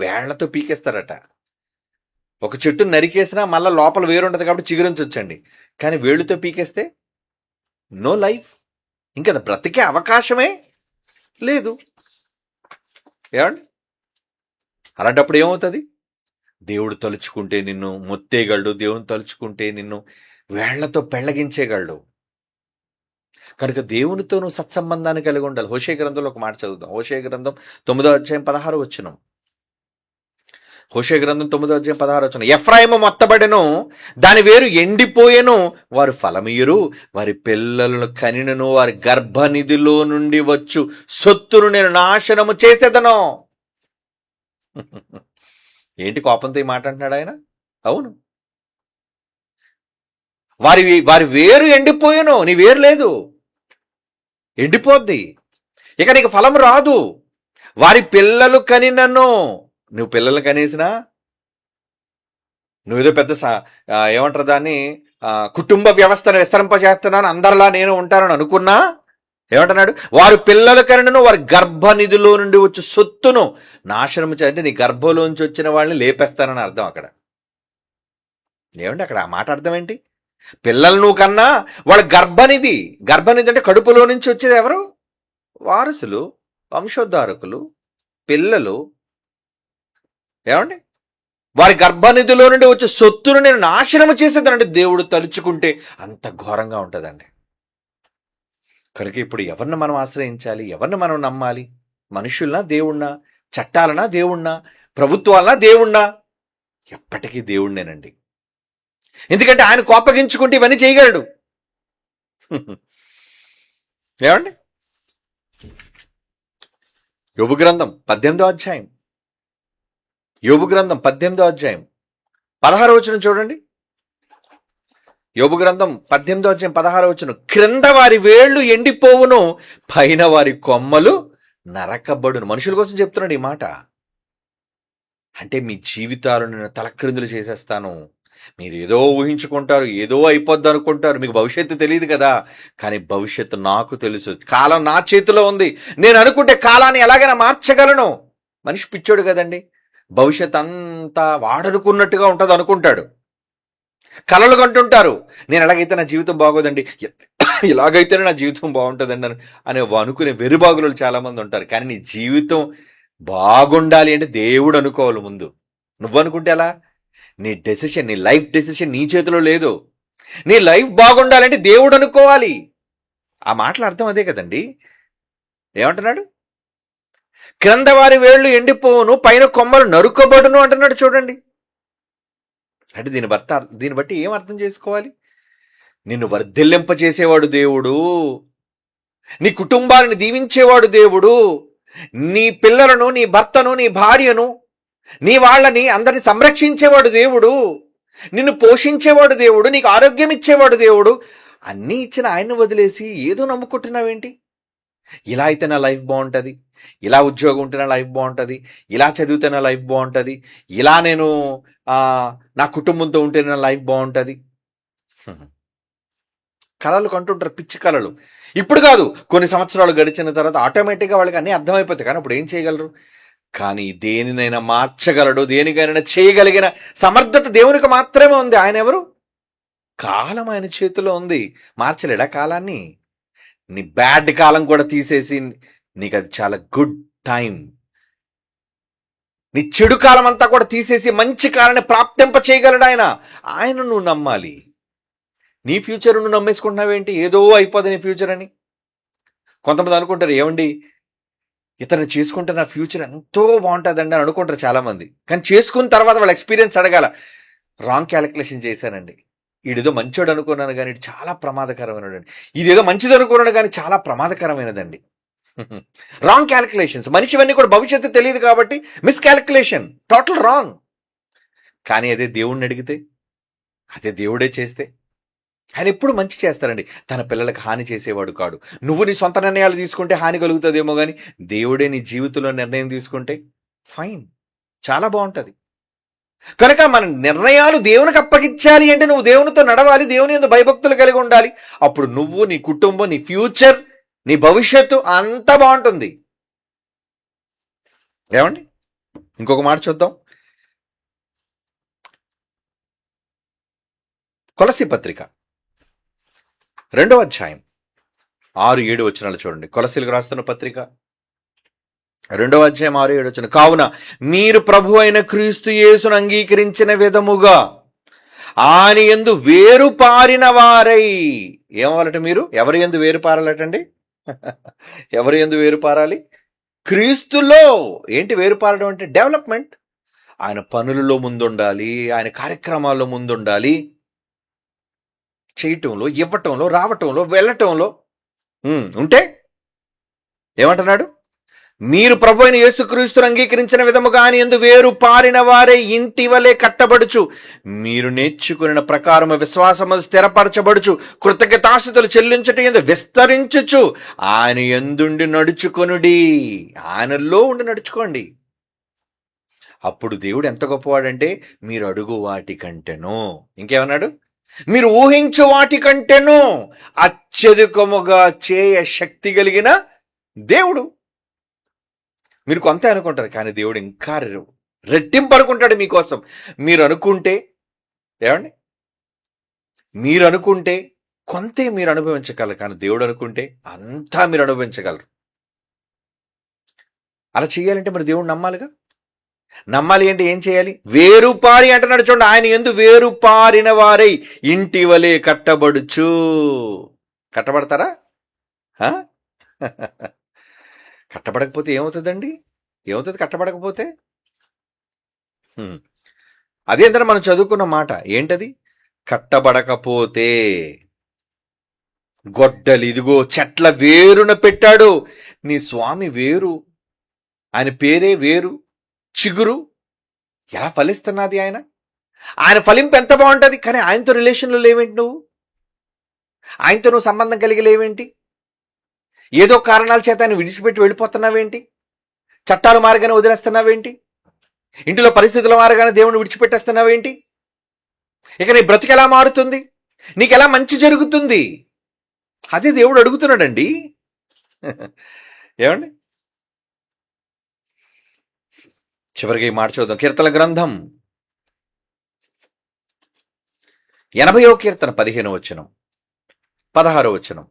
వేళ్లతో పీకేస్తారట. ఒక చెట్టు నరికేసినా మళ్ళీ లోపల వేరుంటది కాబట్టి చిగురించొచ్చండి, కానీ వేళ్ళుతో పీకేస్తే నో లైఫ్, ఇంకా బ్రతికే అవకాశమే లేదు. ఏమండి? అలాంటప్పుడు ఏమవుతుంది? దేవుడు తలుచుకుంటే నిన్ను మొత్తేయగలడు, దేవుని తలుచుకుంటే నిన్ను వేళ్లతో పెళ్లగించేయగలడు. కనుక దేవునితో నువ్వు సత్సంబంధాన్ని కలిగి ఉండాలి. హోషేయ గ్రంథంలో ఒక మాట చదువుదాం. హోషేయ గ్రంథం 9:16 హోషేయ గ్రంథం 9:16 ఎఫ్రాయిము మొత్తబడెను, దాని వేరు ఎండిపోయెను, వారు ఫలమియ్యరు, వారి పిల్లలను కనినను, వారి గర్భనిధిలో నుండి వచ్చు సొత్తును నేను నాశనము చేసేదను. ఏంటి కోపంతో ఈ మాట అంటున్నాడు ఆయన? అవును, వారి వేరు ఎండిపోయాను, నీ వేరు లేదు, ఎండిపోద్ది, ఇక నీకు ఫలం రాదు. వారి పిల్లలు కనినను, నువ్వు పిల్లలు కనేసినా, నువ్వేదో పెద్ద ఏమంటారు దాన్ని, కుటుంబ వ్యవస్థను విస్తరింపజేస్తున్నాను, అందరిలా నేను ఉంటానని అనుకున్నా, ఏమంటున్నాడు? వారి పిల్లలు కనినను, వారి గర్భనిధిలో నుండి వచ్చి సొత్తును నాశనం చేయండి. నీ గర్భంలోంచి వచ్చిన వాళ్ళని లేపేస్తానని అర్థం అక్కడ. ఏమండి అక్కడ ఆ మాట అర్థం ఏంటి? పిల్లలు నువ్వు కన్నా వాళ్ళ గర్భనిధి అంటే కడుపులో నుంచి వచ్చేది ఎవరు? వారసులు, వంశోద్ధారకులు, పిల్లలు. ఏమండి? వారి గర్భనిధిలో నుండి వచ్చే సొత్తును నేను నాశనం చేసేదానంటే దేవుడు తలుచుకుంటే అంత ఘోరంగా ఉంటుందండి. కనుక ఇప్పుడు ఎవరిని మనం ఆశ్రయించాలి? ఎవరిని మనం నమ్మాలి? మనుషులనా దేవుణ్ణా? చట్టాలనా దేవుణ్ణా? ప్రభుత్వాలనా దేవుణ్ణా? ఎప్పటికీ దేవుణ్ణేనండి. ఎందుకంటే ఆయన కోపగించుకుంటే ఇవన్నీ చేయగలడు. ఏమండి? యోబు గ్రంథం 18 యోబు గ్రంథం 18 16 చూడండి. యోబు గ్రంథం 18 క్రింద వారి వేళ్లు ఎండిపోవును, పైన వారి కొమ్మలు నరకబడును. మనుషుల కోసం చెప్తున్నాడు ఈ మాట. అంటే మీ జీవితాలను నేను తలక్రిందులు చేసేస్తాను, మీరు ఏదో ఊహించుకుంటారు, ఏదో అయిపోద్ది అనుకుంటారు, మీకు భవిష్యత్తు తెలియదు కదా, కానీ భవిష్యత్తు నాకు తెలుసు. కాలం నా చేతిలో ఉంది, నేను అనుకుంటే కాలాన్ని ఎలాగైనా మార్చగలను. మనిషి పిచ్చోడు కదండి, భవిష్యత్ అంతా వాడనుకున్నట్టుగా ఉంటుంది అనుకుంటాడు. కలలు కంటుంటారు, నేను ఎలాగైతే నా జీవితం బాగోదండి, ఇలాగైతేనే నా జీవితం బాగుంటుందండి అని అనుకునే వెరుబాగులు చాలామంది ఉంటారు. కానీ నీ జీవితం బాగుండాలి అంటే దేవుడు అనుకోవాలి ముందు. నువ్వు అనుకుంటే ఎలా? నీ డెసిషన్, నీ లైఫ్ డెసిషన్ నీ చేతిలో లేదు. నీ లైఫ్ బాగుండాలంటే దేవుడు అనుకోవాలి. ఆ మాటల అర్థం అదే కదండి. ఏమంటున్నాడు? క్రింద వారి వేళ్లు ఎండిపోవును, పైన కొమ్మలు నరుకబడును అంటున్నాడు. చూడండి, అంటే దీన్ని బట్టి ఏం అర్థం చేసుకోవాలి? నిన్ను వర్ధిల్లింపచేసేవాడు దేవుడు, నీ కుటుంబాలను దీవించేవాడు దేవుడు, నీ పిల్లలను, నీ భర్తను, నీ భార్యను, నీ వాళ్ళని అందరిని సంరక్షించేవాడు దేవుడు, నిన్ను పోషించేవాడు దేవుడు, నీకు ఆరోగ్యం ఇచ్చేవాడు దేవుడు. అన్నీ ఇచ్చిన ఆయన్ని వదిలేసి ఏదో నమ్ముకుంటున్నావేంటి? ఇలా అయితే నా లైఫ్ బాగుంటుంది, ఇలా ఉద్యోగం ఉంటే నా లైఫ్ బాగుంటుంది, ఇలా చదివితే నా లైఫ్ బాగుంటుంది, ఇలా నేను నా కుటుంబంతో ఉంటే నా లైఫ్ బాగుంటుంది. కళలు కంటుంటారు, పిచ్చి కళలు. ఇప్పుడు కాదు, కొన్ని సంవత్సరాలు గడిచిన తర్వాత ఆటోమేటిక్గా వాళ్ళకి అన్నీ అర్థమైపోతాయి. కానీ అప్పుడు ఏం చేయగలరు? కానీ దేనినైనా మార్చగలడు, దేనికైనా చేయగలిగిన సమర్థత దేవునికి మాత్రమే ఉంది. ఆయన ఎవరు? కాలం ఆయన చేతిలో ఉంది. మార్చలేడా కాలాన్ని? నీ బ్యాడ్ కాలం కూడా తీసేసి నీకు అది చాలా గుడ్ టైం, నీ చెడు కాలం అంతా కూడా తీసేసి మంచి కాలాన్ని ప్రాప్తింప చేయగలడు ఆయన. ఆయన నువ్వు నమ్మాలి. నీ ఫ్యూచర్ నువ్వు నమ్మేసుకుంటున్నావేంటి? ఏదో అయిపోతుంది నీ ఫ్యూచర్ అని. కొంతమంది అనుకుంటారు, ఏమండి ఇతను చేసుకుంటే నా ఫ్యూచర్ ఎంతో బాగుంటుందండి అని అనుకుంటారు చాలామంది. కానీ చేసుకున్న తర్వాత వాళ్ళ ఎక్స్పీరియన్స్ అడగాల. రాంగ్ క్యాలిక్యులేషన్ చేశానండి, ఈడేదో మంచోడు అనుకున్నాను కానీ ఇది చాలా ప్రమాదకరమైనదండి, ఇదేదో మంచిది అనుకున్నాను కానీ చాలా ప్రమాదకరమైనదండి. Wrong calculations. మనిషివన్నీ కూడా భవిష్యత్తు తెలియదు కాబట్టి మిస్క్యాలిక్యులేషన్, టోటల్ రాంగ్. కానీ అదే దేవుణ్ణి అడిగితే, అదే దేవుడే చేస్తే ఆయన ఎప్పుడు మంచి చేస్తారండి. తన పిల్లలకు హాని చేసేవాడు కాడు. నువ్వు నీ సొంత నిర్ణయాలు తీసుకుంటే హాని కలుగుతుందేమో, కానీ దేవుడే నీ జీవితంలో నిర్ణయం తీసుకుంటే ఫైన్, చాలా బాగుంటుంది. కనుక మన నిర్ణయాలు దేవునికి అప్పగించాలి అంటే నువ్వు దేవునితో నడవాలి, దేవుని యందు భయభక్తులు కలిగి ఉండాలి. అప్పుడు నువ్వు, నీ కుటుంబం, నీ ఫ్యూచర్, నీ భవిష్యత్తు అంతా బాగుంటుంది. ఏమండి? ఇంకొక మాట చూద్దాం. కొలస్సీ పత్రిక 2వ అధ్యాయం 6-7 వచనాలు చూడండి. కొలస్సీలకు రాస్తున్న పత్రిక 2వ అధ్యాయం 6-7 వచనం. కావున మీరు ప్రభు అయిన క్రీస్తు యేసును అంగీకరించిన విధముగా ఆయన యందు వేరు పారిన వారై. ఏమవ్వాలట మీరు? ఎవరి యందు వేరు పారాలటండి? ఎవరి యందు వేరు పారాలి? క్రీస్తులో. ఏంటి వేరు పారడం అంటే? డెవలప్మెంట్. ఆయన పనులలో ముందుండాలి, ఆయన కార్యక్రమాల్లో ముందుండాలి, చేయటంలో, ఇవ్వటంలో, రావటంలో, వెళ్ళటంలో ఉంటే ఏమంటున్నాడు? మీరు ప్రభు అయిన యేసుక్రీస్తును అంగీకరించిన విధముగా ఆయన యందు వేరు పారిన వారే ఇంటి వలె కట్టబడుచు, మీరు నేర్చుకున్న ప్రకారము విశ్వాసము స్థిరపరచబడుచు, కృతజ్ఞతాస్తుతులు చెల్లించుట యందు విస్తరించుచు ఆయన యందుండి నడుచుకొనుడి. ఆయనలో ఉండి నడుచుకోండి. అప్పుడు దేవుడు ఎంత గొప్పవాడంటే, మీరు అడుగు వాటి కంటెను, ఇంకేమన్నాడు? మీరు ఊహించు వాటి కంటెను అత్యధికముగా చేయ శక్తి కలిగిన దేవుడు. మీరు కొంత అనుకుంటారు, కానీ దేవుడు ఇంకా రెట్టింపు అనుకుంటాడు మీకోసం. మీరు అనుకుంటే, ఏమండి, మీరు అనుకుంటే కొంతే మీరు అనుభవించగలరు, కానీ దేవుడు అనుకుంటే అంతా మీరు అనుభవించగలరు. అలా చేయాలంటే మరి దేవుడు నమ్మాలిగా. నమ్మాలి అంటే ఏం చేయాలి? వేరుపారి అంటున్నాడు చూడండి. ఆయన యందు వేరు పారిన వారై ఇంటి వలె కట్టబడుచు. కట్టబడతారా? కట్టబడకపోతే ఏమవుతుందండి? ఏమవుతుంది కట్టబడకపోతే? అదేంటంటే మనం చదువుకున్న మాట ఏంటది? కట్టబడకపోతే గొడ్డలి ఇదిగో చెట్ల వేరున పెట్టాడు. నీ స్వామి వేరు, ఆయన పేరే వేరు, చిగురు. ఎలా ఫలిస్తున్నది ఆయన? ఆయన ఫలింపు ఎంత బాగుంటుంది, కానీ ఆయనతో రిలేషన్లో లేవేంటి? ఆయనతో నువ్వు సంబంధం కలిగి లేవేంటి? ఏదో కారణాల చేత ఆయన విడిచిపెట్టి వెళ్ళిపోతున్నావేంటి? చట్టాలు మారగానే వదిలేస్తున్నావేంటి? ఇంటిలో పరిస్థితుల మారగానే దేవుని విడిచిపెట్టేస్తున్నావేంటి? ఇక నీ బ్రతుకు ఎలా మారుతుంది? నీకు ఎలా మంచి జరుగుతుంది? అదే దేవుడు అడుగుతున్నాడండి. ఏమండి? చివరికి మాట చూద్దాం. కీర్తన గ్రంథం 80వ కీర్తన 15వ వచనం, 16వ వచనం.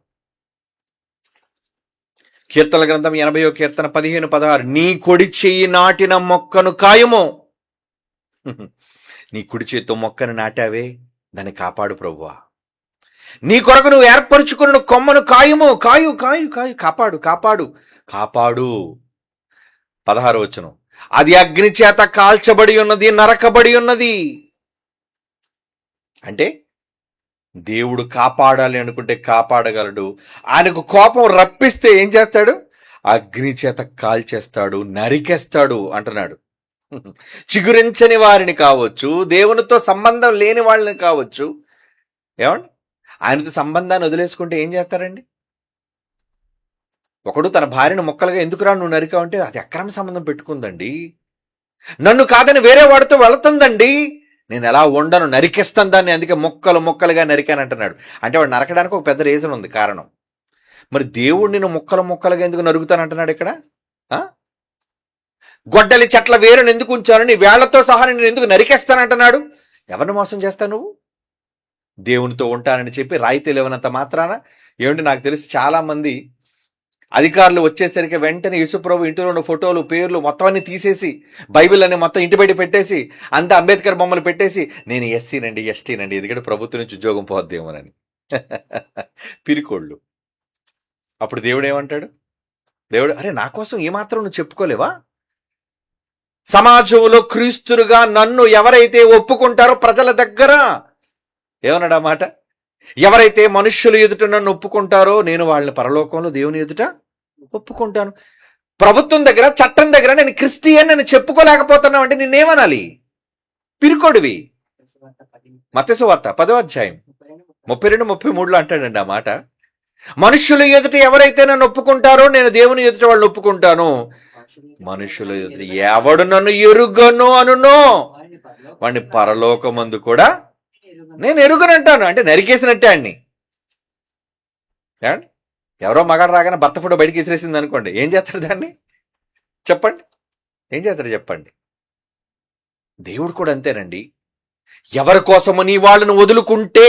కీర్తన గ్రంథం 80వ కీర్తన 15, 16. నీ కుడి చెయ్యి నాటిన మొక్కను కాయము. నీ కుడి చేతితో మొక్కను నాటావే, దాన్ని కాపాడు ప్రభువా. నీ కొరకు నువ్వు ఏర్పరచుకున్న కొమ్మను కాయము. కాయు కాయు కాయు కాపాడు కాపాడు కాపాడు. 16వ వచనం. అది అగ్ని చేత కాల్చబడి ఉన్నది, నరకబడి ఉన్నది. అంటే దేవుడు కాపాడాలి అనుకుంటే కాపాడగలడు. ఆయనకు కోపం రప్పిస్తే ఏం చేస్తాడు? అగ్ని చేత కాల్చేస్తాడు, నరికేస్తాడు అంటున్నాడు. చిగురించని వారిని కావచ్చు, దేవునితో సంబంధం లేని వాళ్ళని కావచ్చు, ఏమండి, ఆయనతో సంబంధాన్ని వదిలేసుకుంటే ఏం చేస్తారండి? ఒకడు తన భార్యను మొక్కలుగా ఎందుకురా నువ్వు నరికావంటే, అది అక్రమ సంబంధం పెట్టుకుందండి. నన్ను కాదని వేరే వాడితో వెళుతుందండి, నేను ఎలా ఉండను, నరికేస్తాను దాన్ని, అందుకే మొక్కలు మొక్కలుగా నరికాను అంటున్నాడు. అంటే వాడు నరకడానికి ఒక పెద్ద రీజన్ ఉంది, కారణం. మరి దేవుడు నేను మొక్కలు మొక్కలుగా ఎందుకు నరుగుతాను అంటున్నాడు ఇక్కడ? గొడ్డలి చెట్ల వేరును ఎందుకు ఉంచాను, నీ వేళ్లతో సహా నేను ఎందుకు నరికేస్తానంటున్నాడు? ఎవరిని మోసం చేస్తావు నువ్వు? దేవునితో ఉంటానని చెప్పి రాయితీ లేవనంత మాత్రాన. ఏమిటి, నాకు తెలిసి చాలా మంది అధికారులు వచ్చేసరికి వెంటనే యేసుప్రభు ఇంటిలో ఉన్న ఫోటోలు, పేర్లు మొత్తం అన్ని తీసేసి, బైబిల్ అని మొత్తం ఇంటి బయట పెట్టేసి, అంతా అంబేద్కర్ బొమ్మలు పెట్టేసి, నేను ఎస్సీనండి, ఎస్టీనండి, ఎందుకంటే ప్రభుత్వం నుంచి ఉద్యోగం పోద్దేమోనని. పిరికోళ్ళు. అప్పుడు దేవుడు ఏమంటాడు? దేవుడు, అరే నా కోసం ఏమాత్రం నువ్వు చెప్పుకోలేవా? సమాజంలో క్రీస్తులుగా నన్ను ఎవరైతే ఒప్పుకుంటారో ప్రజల దగ్గర, ఏమన్నాడు ఆ మాట? ఎవరైతే మనుష్యులు ఎదుట నన్ను ఒప్పుకుంటారో నేను వాళ్ళని పరలోకంలో దేవుని ఎదుట ఒప్పుకుంటాను. ప్రభుత్వం దగ్గర, చట్టం దగ్గర నేను క్రిస్టియన్ అని చెప్పుకోలేకపోతున్నావు అంటే నిన్నేమనాలి? పిరికోడివి. మత్తయి వార్త 10వ అధ్యాయం 32, 33 అంటాడండి ఆ మాట. మనుష్యుల ఎదుట ఎవరైతే నన్ను ఒప్పుకుంటారో నేను దేవుని ఎదుట వాళ్ళని ఒప్పుకుంటాను. మనుషుల ఎదుట ఎవడు నన్ను ఎరుగను అనునో వాడిని పరలోకమందు కూడా నేను ఎరుగనంటాను. అంటే నరికేసినట్టే అన్ని. ఎవరో మగాడు రాగానే భర్త ఫోటో బయటికి విసిరేసింది అనుకోండి, ఏం చేస్తాడు దాన్ని? చెప్పండి, ఏం చేస్తాడు చెప్పండి? దేవుడు కూడా అంతేనండి. ఎవరి కోసము నీ వాళ్ళను వదులుకుంటే,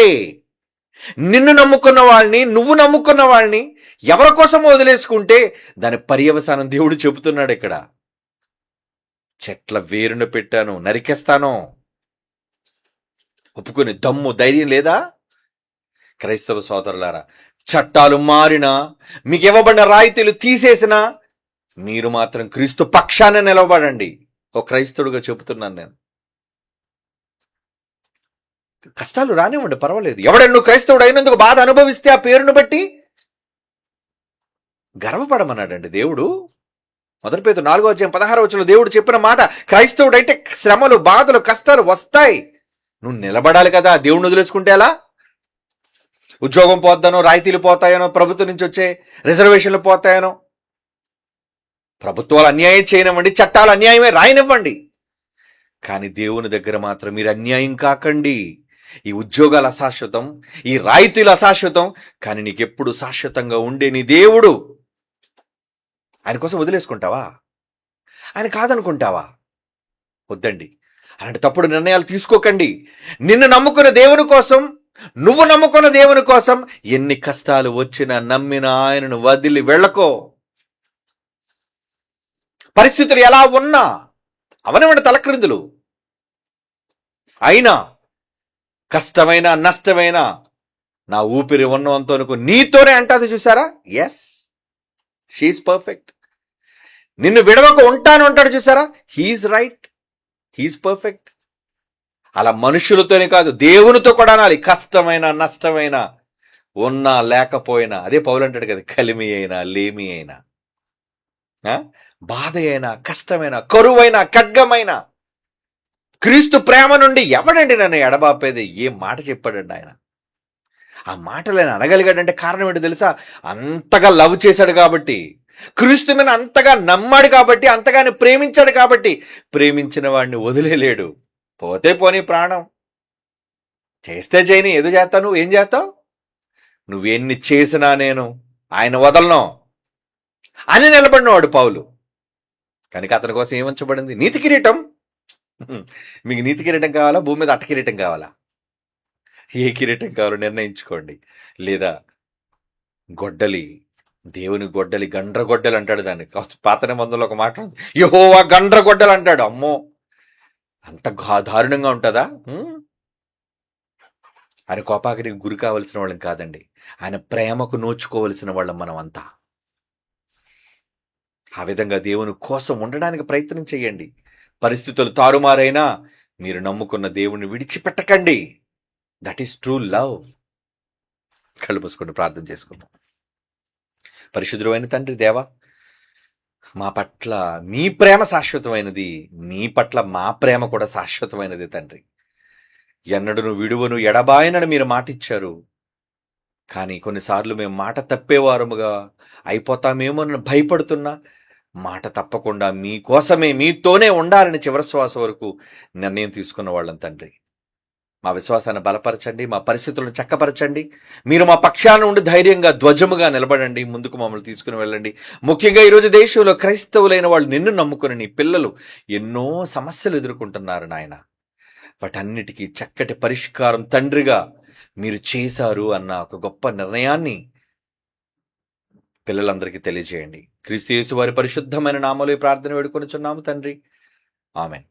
నిన్ను నమ్ముకున్న వాళ్ళని, నువ్వు నమ్ముకున్న వాళ్ళని ఎవరి కోసం వదిలేసుకుంటే దాని పర్యవసానం దేవుడు చెబుతున్నాడు ఇక్కడ. చెట్ల వేరును పెట్టాను, నరికేస్తాను. ఒప్పుకునే దమ్ము ధైర్యం లేదా? క్రైస్తవ సోదరులారా, చట్టాలు మారినా, మీకు ఇవ్వబడిన రాయితీలు తీసేసినా మీరు మాత్రం క్రీస్తు పక్షాన నిలబడండి. ఒక క్రైస్తవుడిగా చెబుతున్నాను నేను. కష్టాలు రానివ్వండి, పర్వాలేదు. ఎవడన్నా నువ్వు క్రైస్తవుడు అయినందుకు బాధ అనుభవిస్తే ఆ పేరును బట్టి గర్వపడమన్నాడండి దేవుడు. 1 పేతురు 4:16 దేవుడు చెప్పిన మాట, క్రైస్తవుడైతే శ్రమలు, బాధలు, కష్టాలు వస్తాయి. నువ్వు నిలబడాలి కదా. దేవుణ్ణి వదిలేసుకుంటే ఎలా? ఉద్యోగం పోతానో, రాయితీలు పోతాయనో, ప్రభుత్వం నుంచి వచ్చే రిజర్వేషన్లు పోతాయనో, ప్రభుత్వాలు అన్యాయం చేయనివ్వండి, చట్టాలు అన్యాయమే రాయనివ్వండి, కానీ దేవుని దగ్గర మాత్రం మీరు అన్యాయం కాకండి. ఈ ఉద్యోగాలు అశాశ్వతం, ఈ రాయితీలు అశాశ్వతం, కానీ నీకెప్పుడు శాశ్వతంగా ఉండే నీ దేవుడు. ఆయన కోసం వదిలేసుకుంటావా? ఆయన కాదనుకుంటావా? వద్దండి, అలాంటి తప్పుడు నిర్ణయాలు తీసుకోకండి. నిన్ను నమ్ముకున్న దేవుని కోసం, నువ్వు నమ్ముకున్న దేవుని కోసం ఎన్ని కష్టాలు వచ్చినా నమ్మిన ఆయనను వదిలి వెళ్ళకో. పరిస్థితులు ఎలా ఉన్నా అవనవన తలక్రిందులు అయినా, కష్టమైన నష్టమైన నా ఊపిరి ఉన్నంత వరకు నీతోనే అంటాది. చూసారా? Yes, she's perfect. నిన్ను విడవక ఉంటాను అంటాడు. చూసారా? He's right, he's perfect. అలా మనుషులతోనే కాదు, దేవునితో కూడా అనాలి. కష్టమైన నష్టమైన ఉన్నా లేకపోయినా. అదే పౌలు అంటాడు కదా, కలిమి అయినా లేమి అయినా, బాధ అయినా, కష్టమైన, కరువైన, ఖడ్గమైన, క్రీస్తు ప్రేమ నుండి ఎవడండి నన్ను ఎడబాపేది? ఏం మాట చెప్పాడండి ఆయన. ఆ మాటలు ఆయన అనగలిగాడంటే కారణం ఏంటో తెలుసా? అంతగా లవ్ చేశాడు కాబట్టి, క్రీస్తు మీద అంతగా నమ్మాడు కాబట్టి, అంతగానే ప్రేమించాడు కాబట్టి. ప్రేమించిన వాడిని వదిలేలేడు. పోతే పోనీ ప్రాణం, చేస్తే చేయని, ఏదో చేస్తావు. నువ్వు ఏం చేస్తావు? నువ్వెన్ని చేసినా నేను ఆయన వదలను అని నిలబడినవాడు పౌలు. కనుక అతని కోసం ఏమంచబడింది? నీతి కిరీటం. మీకు నీతి కిరీటం కావాలా? భూమి మీద అట్ట కిరీటం కావాలా? ఏ కిరీటం కావాలో నిర్ణయించుకోండి. లేదా గొడ్డలి, దేవుని గొడ్డలి, గండ్రగొడ్డలు అంటాడు దాన్ని. పాత నిబంధనలో ఒక మాట ఉంది, యెహోవా గండ్రగొడ్డలు అంటాడు. అమ్మో, అంత దారుణంగా ఉంటుందా? ఆయన కోపాగ్నికి గురి కావలసిన వాళ్ళం కాదండి, ఆయన ప్రేమకు నోచుకోవలసిన వాళ్ళం మనం అంతా. ఆ విధంగా దేవుని కోసం ఉండడానికి ప్రయత్నం చేయండి. పరిస్థితులు తారుమారైనా మీరు నమ్ముకున్న దేవుణ్ణి విడిచిపెట్టకండి. That is true love. కళ్ళు మూసుకొని ప్రార్థన చేసుకుందాం. పరిశుద్ధుడైన తండ్రి దేవా, మా పట్ల మీ ప్రేమ శాశ్వతమైనది, మీ పట్ల మా ప్రేమ కూడా శాశ్వతమైనది తండ్రి. ఎన్నడను విడువను ఎడబాయనని మీరు మాటిచ్చారు. కానీ కొన్నిసార్లు మేము మాట తప్పేవారముగా అయిపోతామేమోనని భయపడుతున్నా, మాట తప్పకుండా మీకోసమే, మీతోనే ఉండాలని చివరి శ్వాస వరకు నిర్ణయం తీసుకున్న వాళ్ళం తండ్రి. మా విశ్వాసాన్ని బలపరచండి, మా పరిస్థితులను చక్కపరచండి. మీరు మా పక్షాన ఉండి ధైర్యంగా, ధ్వజముగా నిలబడండి, ముందుకు మమ్మల్ని తీసుకుని వెళ్ళండి. ముఖ్యంగా ఈరోజు దేశంలో క్రైస్తవులైన వాళ్ళు, నిన్ను నమ్ముకుని నీ పిల్లలు ఎన్నో సమస్యలు ఎదుర్కొంటున్నారు నాయన. వాటన్నిటికీ చక్కటి పరిష్కారం తండ్రిగా మీరు చేశారు అన్న ఒక గొప్ప నిర్ణయాన్ని పిల్లలందరికీ తెలియజేయండి. క్రీస్తు యేసు వారి పరిశుద్ధమైన నామములో ప్రార్థన వేడుకొనుచున్నాము తండ్రి. ఆమెన్.